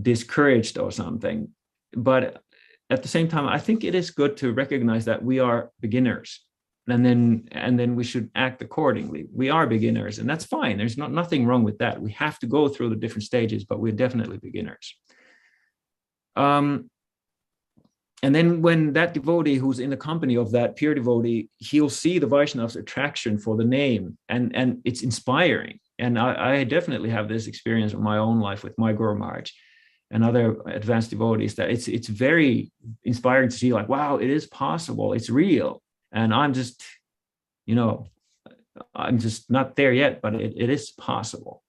discouraged or something. But at the same time, I think it is good to recognize that we are beginners. And then we should act accordingly. We are beginners, and that's fine. There's nothing wrong with that. We have to go through the different stages, but we're definitely beginners. And then when that devotee who's in the company of that pure devotee, he'll see the Vaishnav's attraction for the name, and it's inspiring. And I definitely have this experience in my own life with my Guru Maharaj and other advanced devotees, that it's very inspiring to see, like, wow, it is possible, it's real. And I'm just not there yet, but it is possible.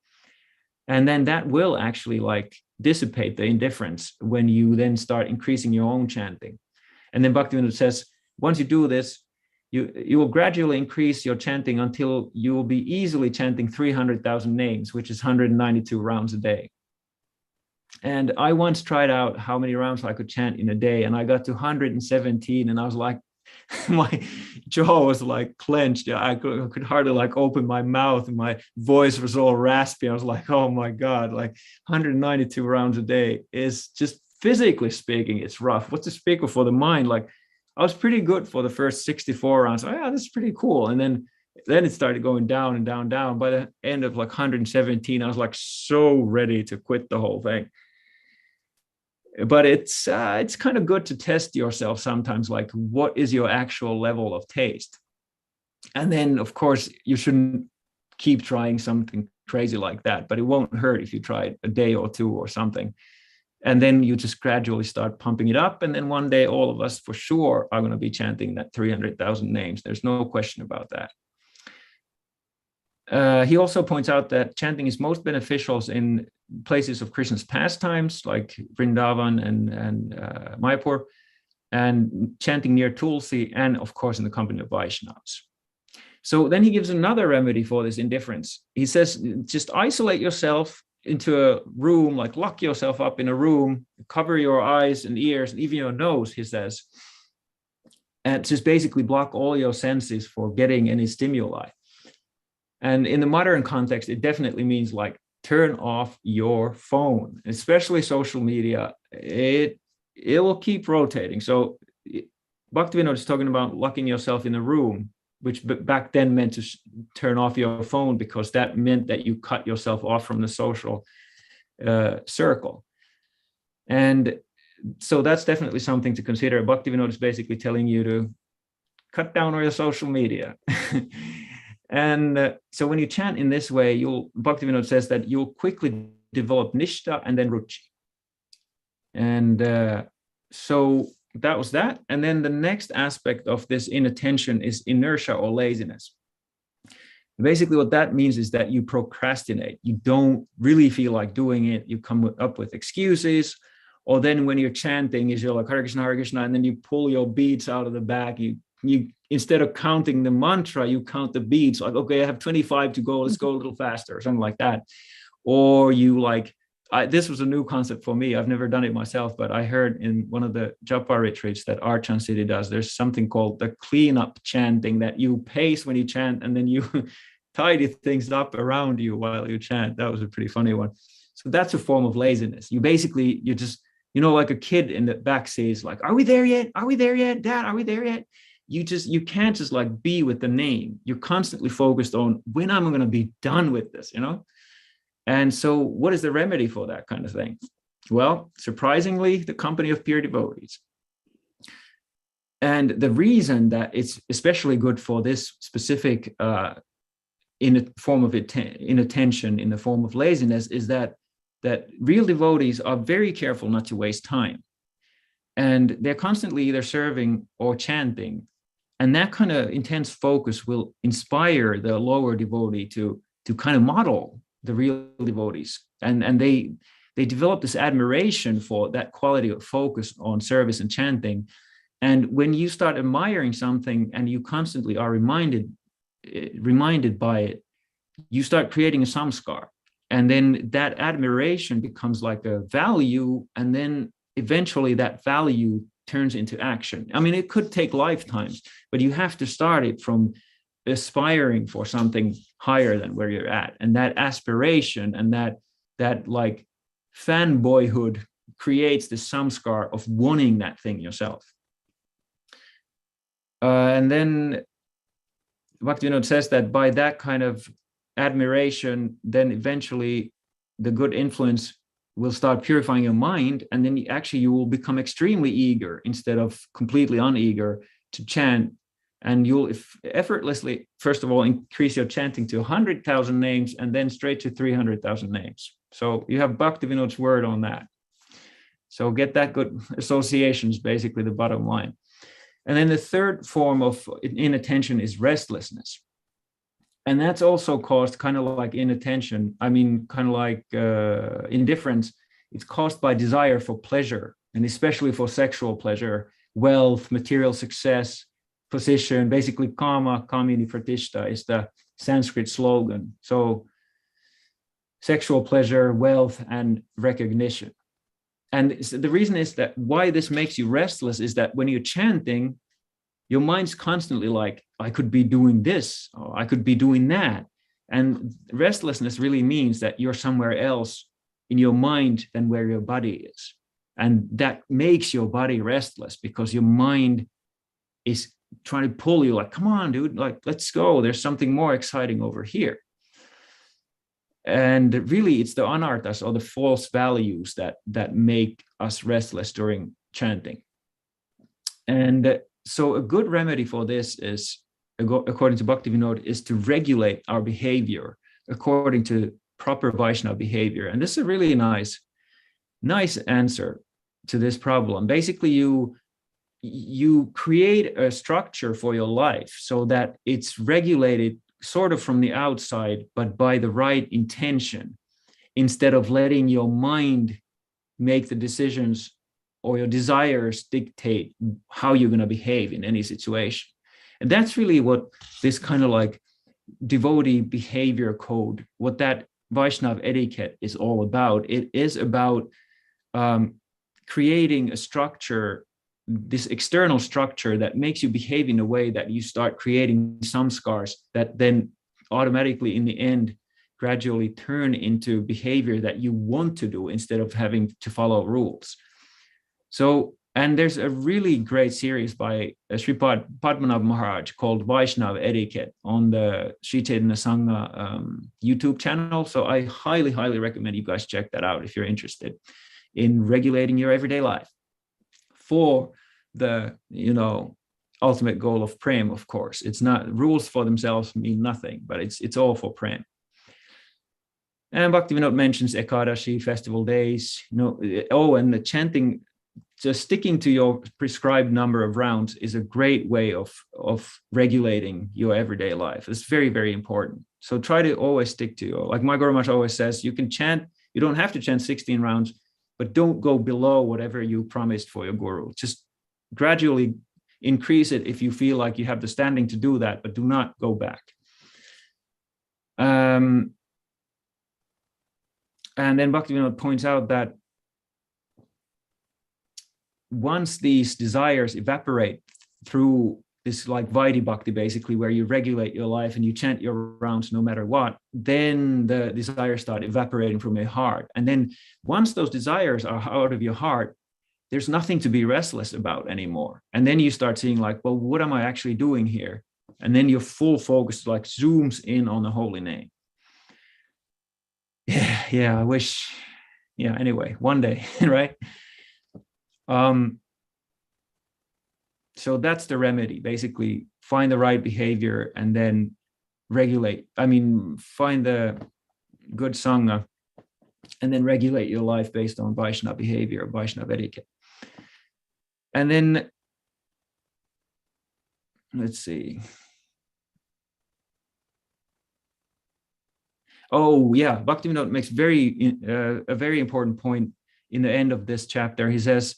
And then that will actually like dissipate the indifference when you then start increasing your own chanting. And then Bhaktivinoda says, once you do this, you will gradually increase your chanting until you will be easily chanting 300,000 names, which is 192 rounds a day. And I once tried out how many rounds I could chant in a day, and I got to 117, and I was like, my jaw was like clenched. I could hardly like open my mouth, and my voice was all raspy. I was like, oh my God, like 192 rounds a day is just, physically speaking, it's rough. What to speak of for the mind? Like, I was pretty good for the first 64 rounds. Oh, yeah, this is pretty cool. And then it started going down and down, down. By the end of like 117, I was like so ready to quit the whole thing. But it's kind of good to test yourself sometimes, like what is your actual level of taste? And then, of course, you shouldn't keep trying something crazy like that, but it won't hurt if you try it a day or two or something. And then you just gradually start pumping it up. And then one day, all of us for sure are going to be chanting that 300,000 names. There's no question about that. He also points out that chanting is most beneficial in places of Krishna's pastimes, like Vrindavan and Mayapur, and chanting near Tulsi, and of course in the company of Vaishnavas. So then he gives another remedy for this indifference. He says, just isolate yourself into a room, like lock yourself up in a room, cover your eyes and ears, and even your nose, he says, and just basically block all your senses for getting any stimuli. And in the modern context, it definitely means like turn off your phone, especially social media. It will keep rotating. So Bhaktivinoda is talking about locking yourself in a room, which back then meant to turn off your phone, because that meant that you cut yourself off from the social circle. And so that's definitely something to consider. Bhaktivinoda is basically telling you to cut down on your social media. And so when you chant in this way, Bhaktivinoda says that you'll quickly develop nishtha and then ruchi. And so that was that. And then the next aspect of this inattention is inertia or laziness. Basically, what that means is that you procrastinate. You don't really feel like doing it. You come up with excuses. Or then when you're chanting, you're like Hare Krishna, and then you pull your beads out of the bag. You instead of counting the mantra, you count the beads. Like, okay, I have 25 to go. Let's go a little faster, or something like that. Or you like, this was a new concept for me. I've never done it myself, but I heard in one of the japa retreats that Archan City does, there's something called the cleanup chanting, that you pace when you chant and then you tidy things up around you while you chant. That was a pretty funny one. So that's a form of laziness. You basically, you just, like a kid in the backseat is like, are we there yet? Are we there yet? Dad, are we there yet? You can't just like be with the name. You're constantly focused on when I'm going to be done with this, And so what is the remedy for that kind of thing? Well, surprisingly, the company of pure devotees. And the reason that it's especially good for this specific in a form of inattention, in the form of laziness, is that real devotees are very careful not to waste time. And they're constantly either serving or chanting. And that kind of intense focus will inspire the lower devotee to kind of model the real devotees. And they develop this admiration for that quality of focus on service and chanting. And when you start admiring something and you constantly are reminded by it, you start creating a samskar. And then that admiration becomes like a value. And then eventually that value turns into action. I mean, it could take lifetimes, but you have to start it from aspiring for something higher than where you're at. And that aspiration and that like fanboyhood creates the samskar of wanting that thing yourself. And then Bhaktivinoda says that by that kind of admiration, then eventually the good influence will start purifying your mind, and then you will become extremely eager instead of completely uneager to chant. And you'll effortlessly, first of all, increase your chanting to 100,000 names and then straight to 300,000 names. So you have Bhaktivinoda's word on that. So get that good associations, basically the bottom line. And then the third form of inattention is restlessness. And that's also caused kind of like inattention. I mean, kind of like indifference. it's caused by desire for pleasure, and especially for sexual pleasure, wealth, material success, position. Basically, kama, kamini pratishta is the Sanskrit slogan. So sexual pleasure, wealth, and recognition. And the reason is that why this makes you restless is that when you're chanting, your mind's constantly like, I could be doing this, or I could be doing that. And restlessness really means that you're somewhere else in your mind than where your body is. And that makes your body restless because your mind is trying to pull you like, come on, dude, like, let's go. There's something more exciting over here. And really, it's the anarthas or the false values that make us restless during chanting. And so a good remedy for this is, according to Bhaktivinoda, is to regulate our behavior according to proper Vaishnava behavior. And this is a really nice answer to this problem. Basically, you create a structure for your life so that it's regulated sort of from the outside, but by the right intention, instead of letting your mind make the decisions or your desires dictate how you're going to behave in any situation. And that's really what this kind of like devotee behavior code, what that Vaishnav etiquette is all about. It is about creating a structure, this external structure that makes you behave in a way that you start creating samskars that then automatically in the end gradually turn into behavior that you want to do instead of having to follow rules. So, and there's a really great series by Sripad Padmanabh Maharaj called Vaishnav Etiquette on the Sri Chaitanya Sangha YouTube channel. So I highly, highly recommend you guys check that out if you're interested in regulating your everyday life for the, ultimate goal of prem, of course. It's not, rules for themselves mean nothing, but it's all for prem. And Bhaktivinoda mentions Ekadashi, festival days, and the chanting, just sticking to your prescribed number of rounds is a great way of regulating your everyday life. It's very, very important. So try to always stick to like my Guru Maharaj always says, you can chant, you don't have to chant 16 rounds, but don't go below whatever you promised for your Guru. Just gradually increase it if you feel like you have the standing to do that, but do not go back. And then Bhaktivinoda points out that once these desires evaporate through this like Vaidhi Bhakti, basically, where you regulate your life and you chant your rounds no matter what, then the desires start evaporating from your heart. And then once those desires are out of your heart, there's nothing to be restless about anymore. And then you start seeing like, well, what am I actually doing here? And then your full focus like zooms in on the holy name. Yeah, I wish, anyway, one day, right? So that's the remedy, basically find the right behavior and then regulate. Find the good Sangha and then regulate your life based on Vaishnava behavior, Vaishnava etiquette. And then, let's see. Oh yeah, Bhaktivinoda makes a very important point in the end of this chapter. He says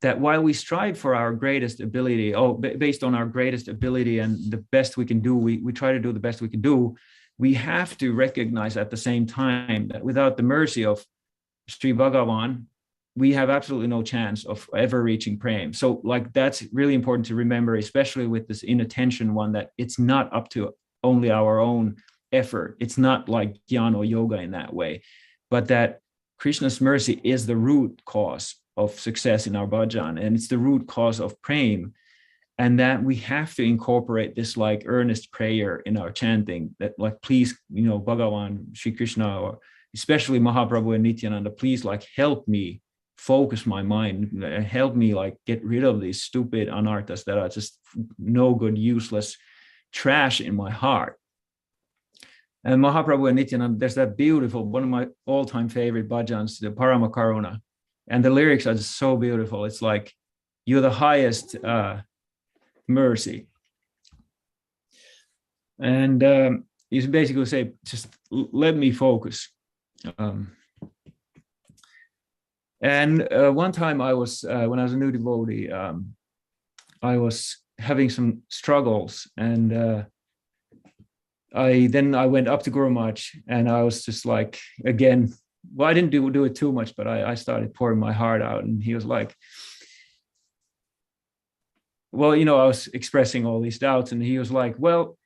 that while we strive for our greatest ability, based on our greatest ability and the best we can do, we try to do the best we can do, we have to recognize at the same time that without the mercy of Sri Bhagavan, we have absolutely no chance of ever reaching prem. So like that's really important to remember, especially with this inattention one, that it's not up to only our own effort. It's not like jnana or yoga in that way, but that Krishna's mercy is the root cause of success in our bhajan, and it's the root cause of prem, and that we have to incorporate this like earnest prayer in our chanting, that like, please, Bhagavan, Sri Krishna, or especially Mahaprabhu and Nityananda, please like help me focus my mind, help me like get rid of these stupid anarthas that are just no good, useless trash in my heart. And Mahaprabhu and Nityananda, there's that beautiful, one of my all-time favorite bhajans, the Parama Karuna. And the lyrics are just so beautiful. It's like, you're the highest mercy. And you basically say, just let me focus. And one time I was, when I was a new devotee, I was having some struggles, and I went up to Guru Maharaj, and I was just like, again, well, I didn't do it too much, but I started pouring my heart out, and he was like, well, I was expressing all these doubts, and he was like, well,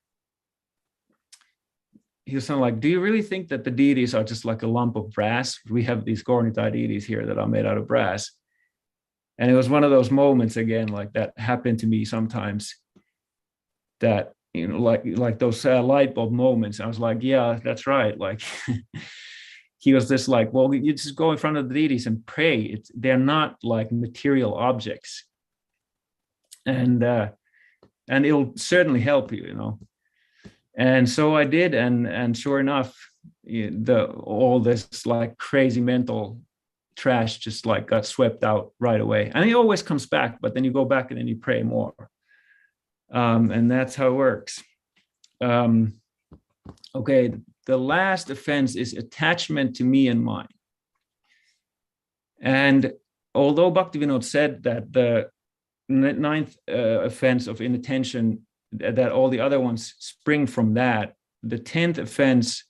he was something like, do you really think that the deities are just like a lump of brass? We have these Gurunistha deities here that are made out of brass. And it was one of those moments, again, like that happened to me sometimes, that, like those light bulb moments. I was like, yeah, that's right. Like, he was just like, well, you just go in front of the deities and pray. They're not like material objects. And it'll certainly help you, And so I did, and sure enough, all this like crazy mental trash just like got swept out right away. And it always comes back, but then you go back and then you pray more, and that's how it works. Okay, the last offense is attachment to me and mine. And although Bhaktivinoda said that the ninth offense of inattention, that all the other ones spring from that, the 10th offense,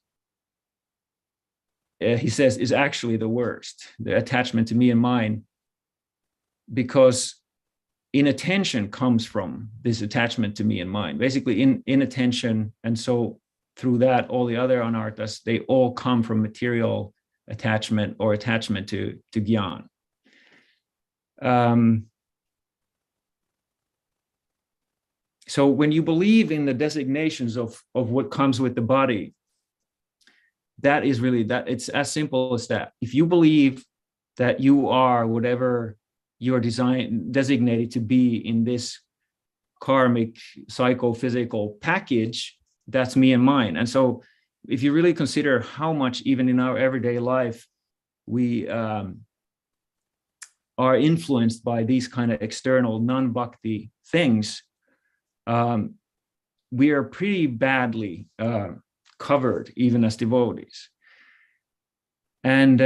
he says, is actually the worst, the attachment to me and mine, because inattention comes from this attachment to me and mine. Basically, inattention, and so through that, all the other anarthas, they all come from material attachment or attachment to gyan. So when you believe in the designations of what comes with the body, that is really that. It's as simple as that. If you believe that you are whatever you are designated to be in this karmic psychophysical package, that's me and mine. And so if you really consider how much, even in our everyday life, we are influenced by these kind of external non-bhakti things, we are pretty badly covered, even as devotees. And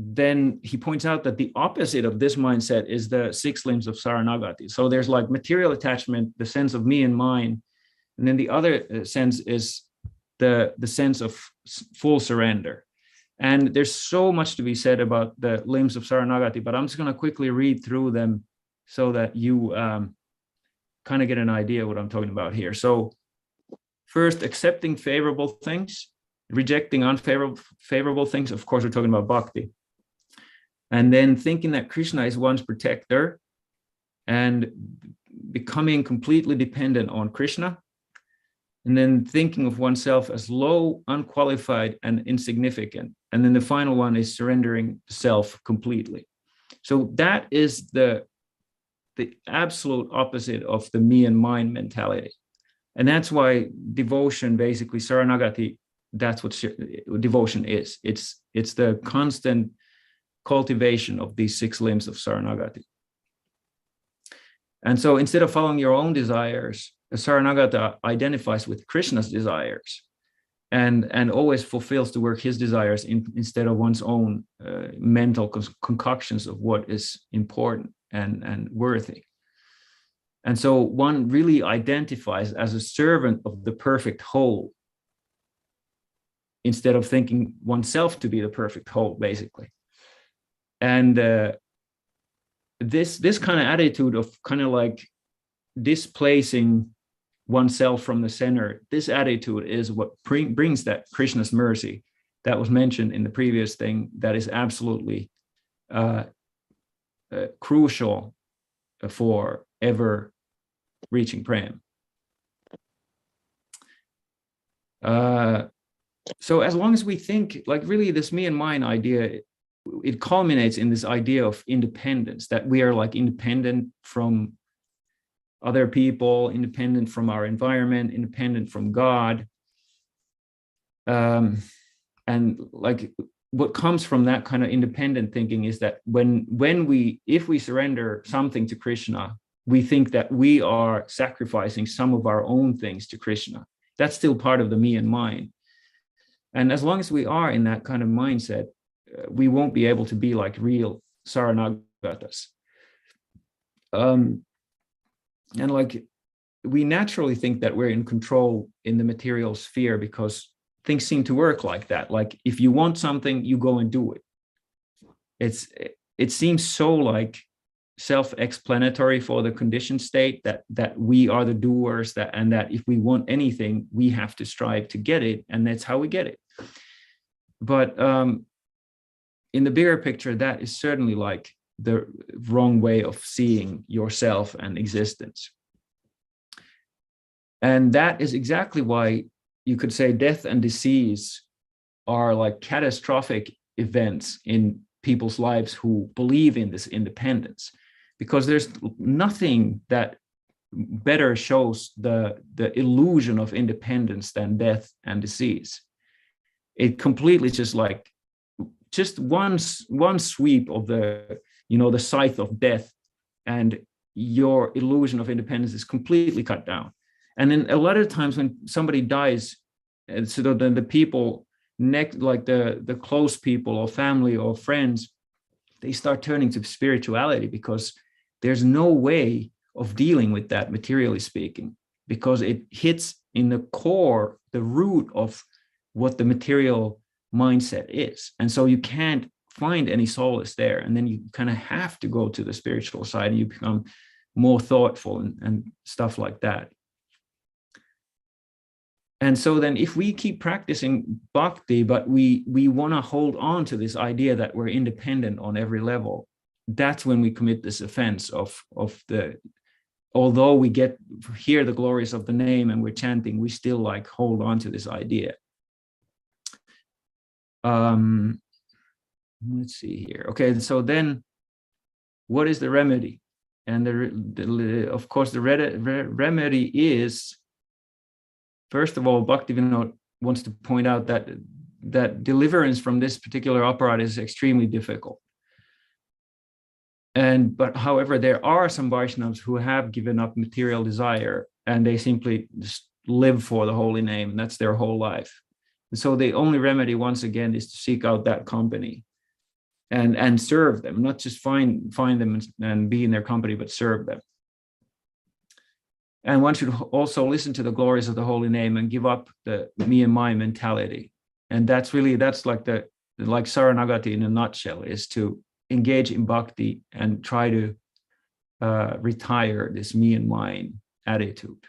then he points out that the opposite of this mindset is the 6 limbs of Saranagati. So there's like material attachment, the sense of me and mine, and then the other sense is the sense of full surrender. And there's so much to be said about the limbs of Saranagati, but I'm just going to quickly read through them so that you kind of get an idea what I'm talking about here. So first, accepting favorable things, rejecting unfavorable things. Of course, we're talking about bhakti. And then thinking that Krishna is one's protector and becoming completely dependent on Krishna. And then thinking of oneself as low, unqualified, and insignificant. And then the final one is surrendering self completely. So that is the absolute opposite of the me and mine mentality. And that's why devotion, basically, Saranagati, that's what devotion is. It's the constant cultivation of these 6 limbs of Saranagati. And so instead of following your own desires, Saranagata identifies with Krishna's desires and always fulfills to work his desires instead of one's own mental concoctions of what is important and worthy. And so one really identifies as a servant of the perfect whole instead of thinking oneself to be the perfect whole, basically. And this kind of attitude of kind of like displacing oneself from the center, this attitude is what brings that Krishna's mercy that was mentioned in the previous thing, that is absolutely crucial for ever reaching Prem. So as long as we think, like really this me and mine idea, it culminates in this idea of independence, that we are like independent from other people, independent from our environment, independent from God. And like what comes from that kind of independent thinking is that if we surrender something to Krishna, we think that we are sacrificing some of our own things to Krishna. That's still part of the me and mine. And as long as we are in that kind of mindset, we won't be able to be like real Saranagatas. And like, we naturally think that we're in control in the material sphere because things seem to work like that. Like if you want something, you go and do it. It seems so like self-explanatory for the conditioned state that we are the doers, and that if we want anything, we have to strive to get it, and that's how we get it. But in the bigger picture, that is certainly like the wrong way of seeing yourself and existence. And that is exactly why you could say death and disease are like catastrophic events in people's lives who believe in this independence, because there's nothing that better shows the illusion of independence than death and disease. It completely just one sweep of the scythe of death, and your illusion of independence is completely cut down. And then a lot of times when somebody dies, and so then the people next, like the close people or family or friends, they start turning to spirituality because there's no way of dealing with that, materially speaking, because it hits in the core, the root of what the material mindset is. And so you can't find any solace there. And then you kind of have to go to the spiritual side, and you become more thoughtful and stuff like that. And so then if we keep practicing bhakti, but we want to hold on to this idea that we're independent on every level, that's when we commit this offense of although we hear the glories of the name and we're chanting, we still like hold on to this idea. Let's see here. Okay, so then what is the remedy? And of course, the remedy is, first of all, Bhaktivinoda wants to point out that deliverance from this particular aparat is extremely difficult. But however, there are some Vaishnavas who have given up material desire, and they simply just live for the holy name, and that's their whole life. And so the only remedy, once again, is to seek out that company and serve them, not just find them and be in their company, but serve them. And one should also listen to the glories of the holy name and give up the me and my mentality. And that's like Saranagati in a nutshell, is to engage in bhakti and try to retire this me and mine attitude.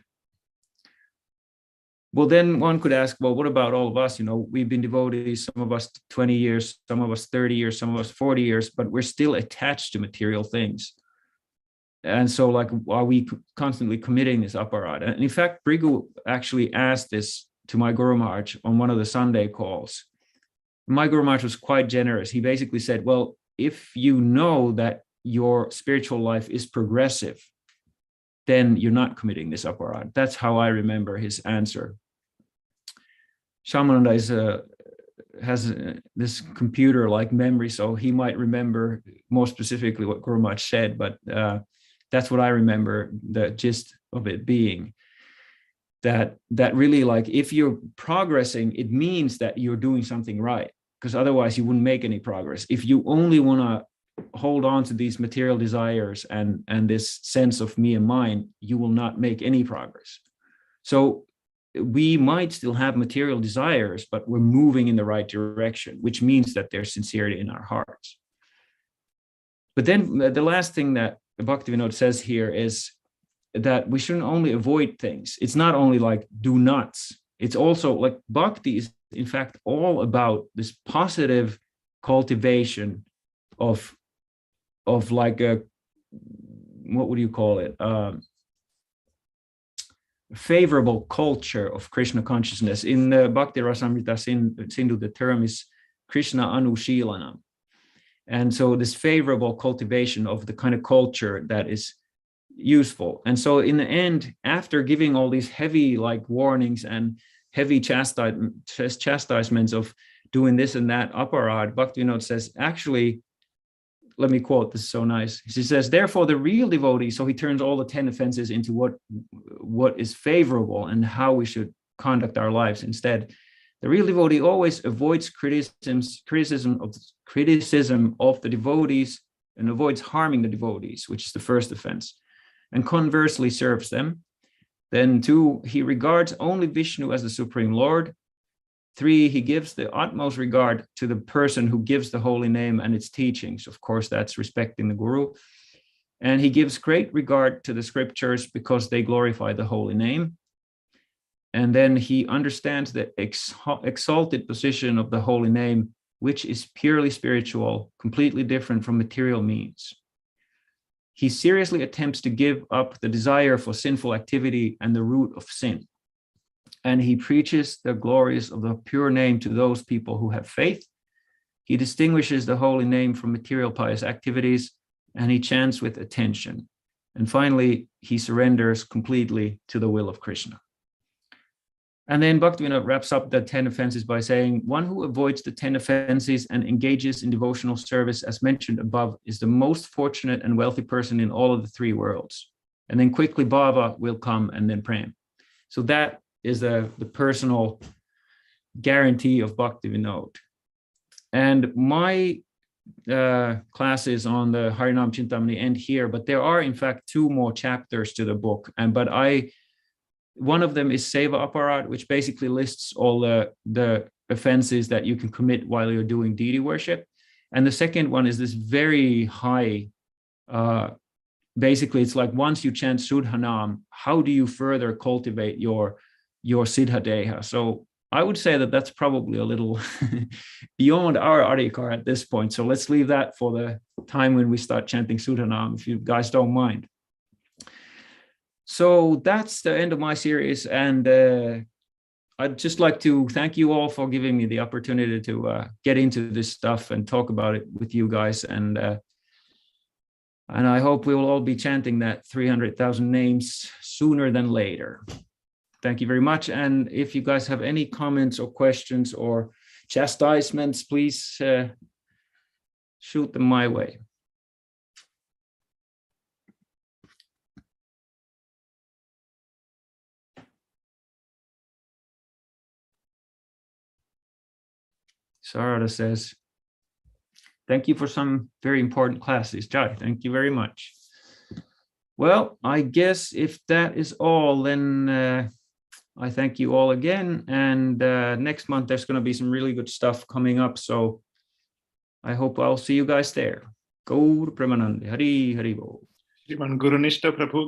Well, then one could ask, well, what about all of us? We've been devotees, some of us 20 years, some of us 30 years, some of us 40 years, but we're still attached to material things. And so, like, are we constantly committing this aparat? And in fact, Brigu actually asked this to my Guru Maharaj on one of the Sunday calls. My Guru Maharaj was quite generous. He basically said, well, if you know that your spiritual life is progressive, then you're not committing this aparat. That's how I remember his answer. Shamananda has this computer-like memory, so he might remember more specifically what Guru Maharaj said, but that's what I remember the gist of it being. That really, like, if you're progressing, it means that you're doing something right, because otherwise you wouldn't make any progress. If you only want to hold on to these material desires and this sense of me and mine, you will not make any progress. So we might still have material desires, but we're moving in the right direction, which means that there's sincerity in our hearts. But then the last thing that Bhaktivinoda says here is that we shouldn't only avoid things. It's not only like do nots. It's also like bhakti is in fact all about this positive cultivation of like a, what would you call it? Favorable culture of Krishna consciousness. In the Bhakti Rasamrita Sindhu, the term is Krishna Anushilanam. And so this favorable cultivation of the kind of culture that is useful. And so in the end, after giving all these heavy like warnings and heavy chastisements of doing this and that aparat, Bhaktivinoda says, actually, let me quote, this is so nice. He says, therefore, the real devotee, so he turns all the 10 offenses into what is favorable and how we should conduct our lives instead. The real devotee always avoids criticism of the devotees and avoids harming the devotees, which is the first offense, and conversely serves them. Then 2, he regards only Vishnu as the Supreme Lord. 3, he gives the utmost regard to the person who gives the holy name and its teachings. Of course, that's respecting the Guru. And he gives great regard to the scriptures because they glorify the holy name. And then he understands the exalted position of the holy name, which is purely spiritual, completely different from material means. He seriously attempts to give up the desire for sinful activity and the root of sin. And he preaches the glories of the pure name to those people who have faith. He distinguishes the holy name from material pious activities, and he chants with attention. And finally, he surrenders completely to the will of Krishna. And then Bhaktivinoda wraps up the 10 offenses by saying, one who avoids the 10 offenses and engages in devotional service as mentioned above is the most fortunate and wealthy person in all of the 3 worlds. And then quickly Bhava will come and then Prem. So that is the personal guarantee of Bhaktivinoda. And my classes on the Harinama Cintamani end here, but there are in fact 2 more chapters to the book. One of them is Seva Aparat, which basically lists all the offenses that you can commit while you're doing deity worship. And the second one is this very high, basically it's like once you chant Suddha Nama, how do you further cultivate your Siddha Deha? So I would say that that's probably a little beyond our adhikar at this point. So let's leave that for the time when we start chanting Suddha Nama, if you guys don't mind. So that's the end of my series, and I'd just like to thank you all for giving me the opportunity to get into this stuff and talk about it with you guys, and I hope we will all be chanting that 300,000 names sooner than later. Thank you very much, and if you guys have any comments or questions or chastisements, please shoot them my way. Sarada says, thank you for some very important classes. Jai, thank you very much. Well, I guess if that is all, then I thank you all again. And next month, there's going to be some really good stuff coming up. So I hope I'll see you guys there. Gaur Premanande. Hari Hari Bol. Gurunistha Prabhu.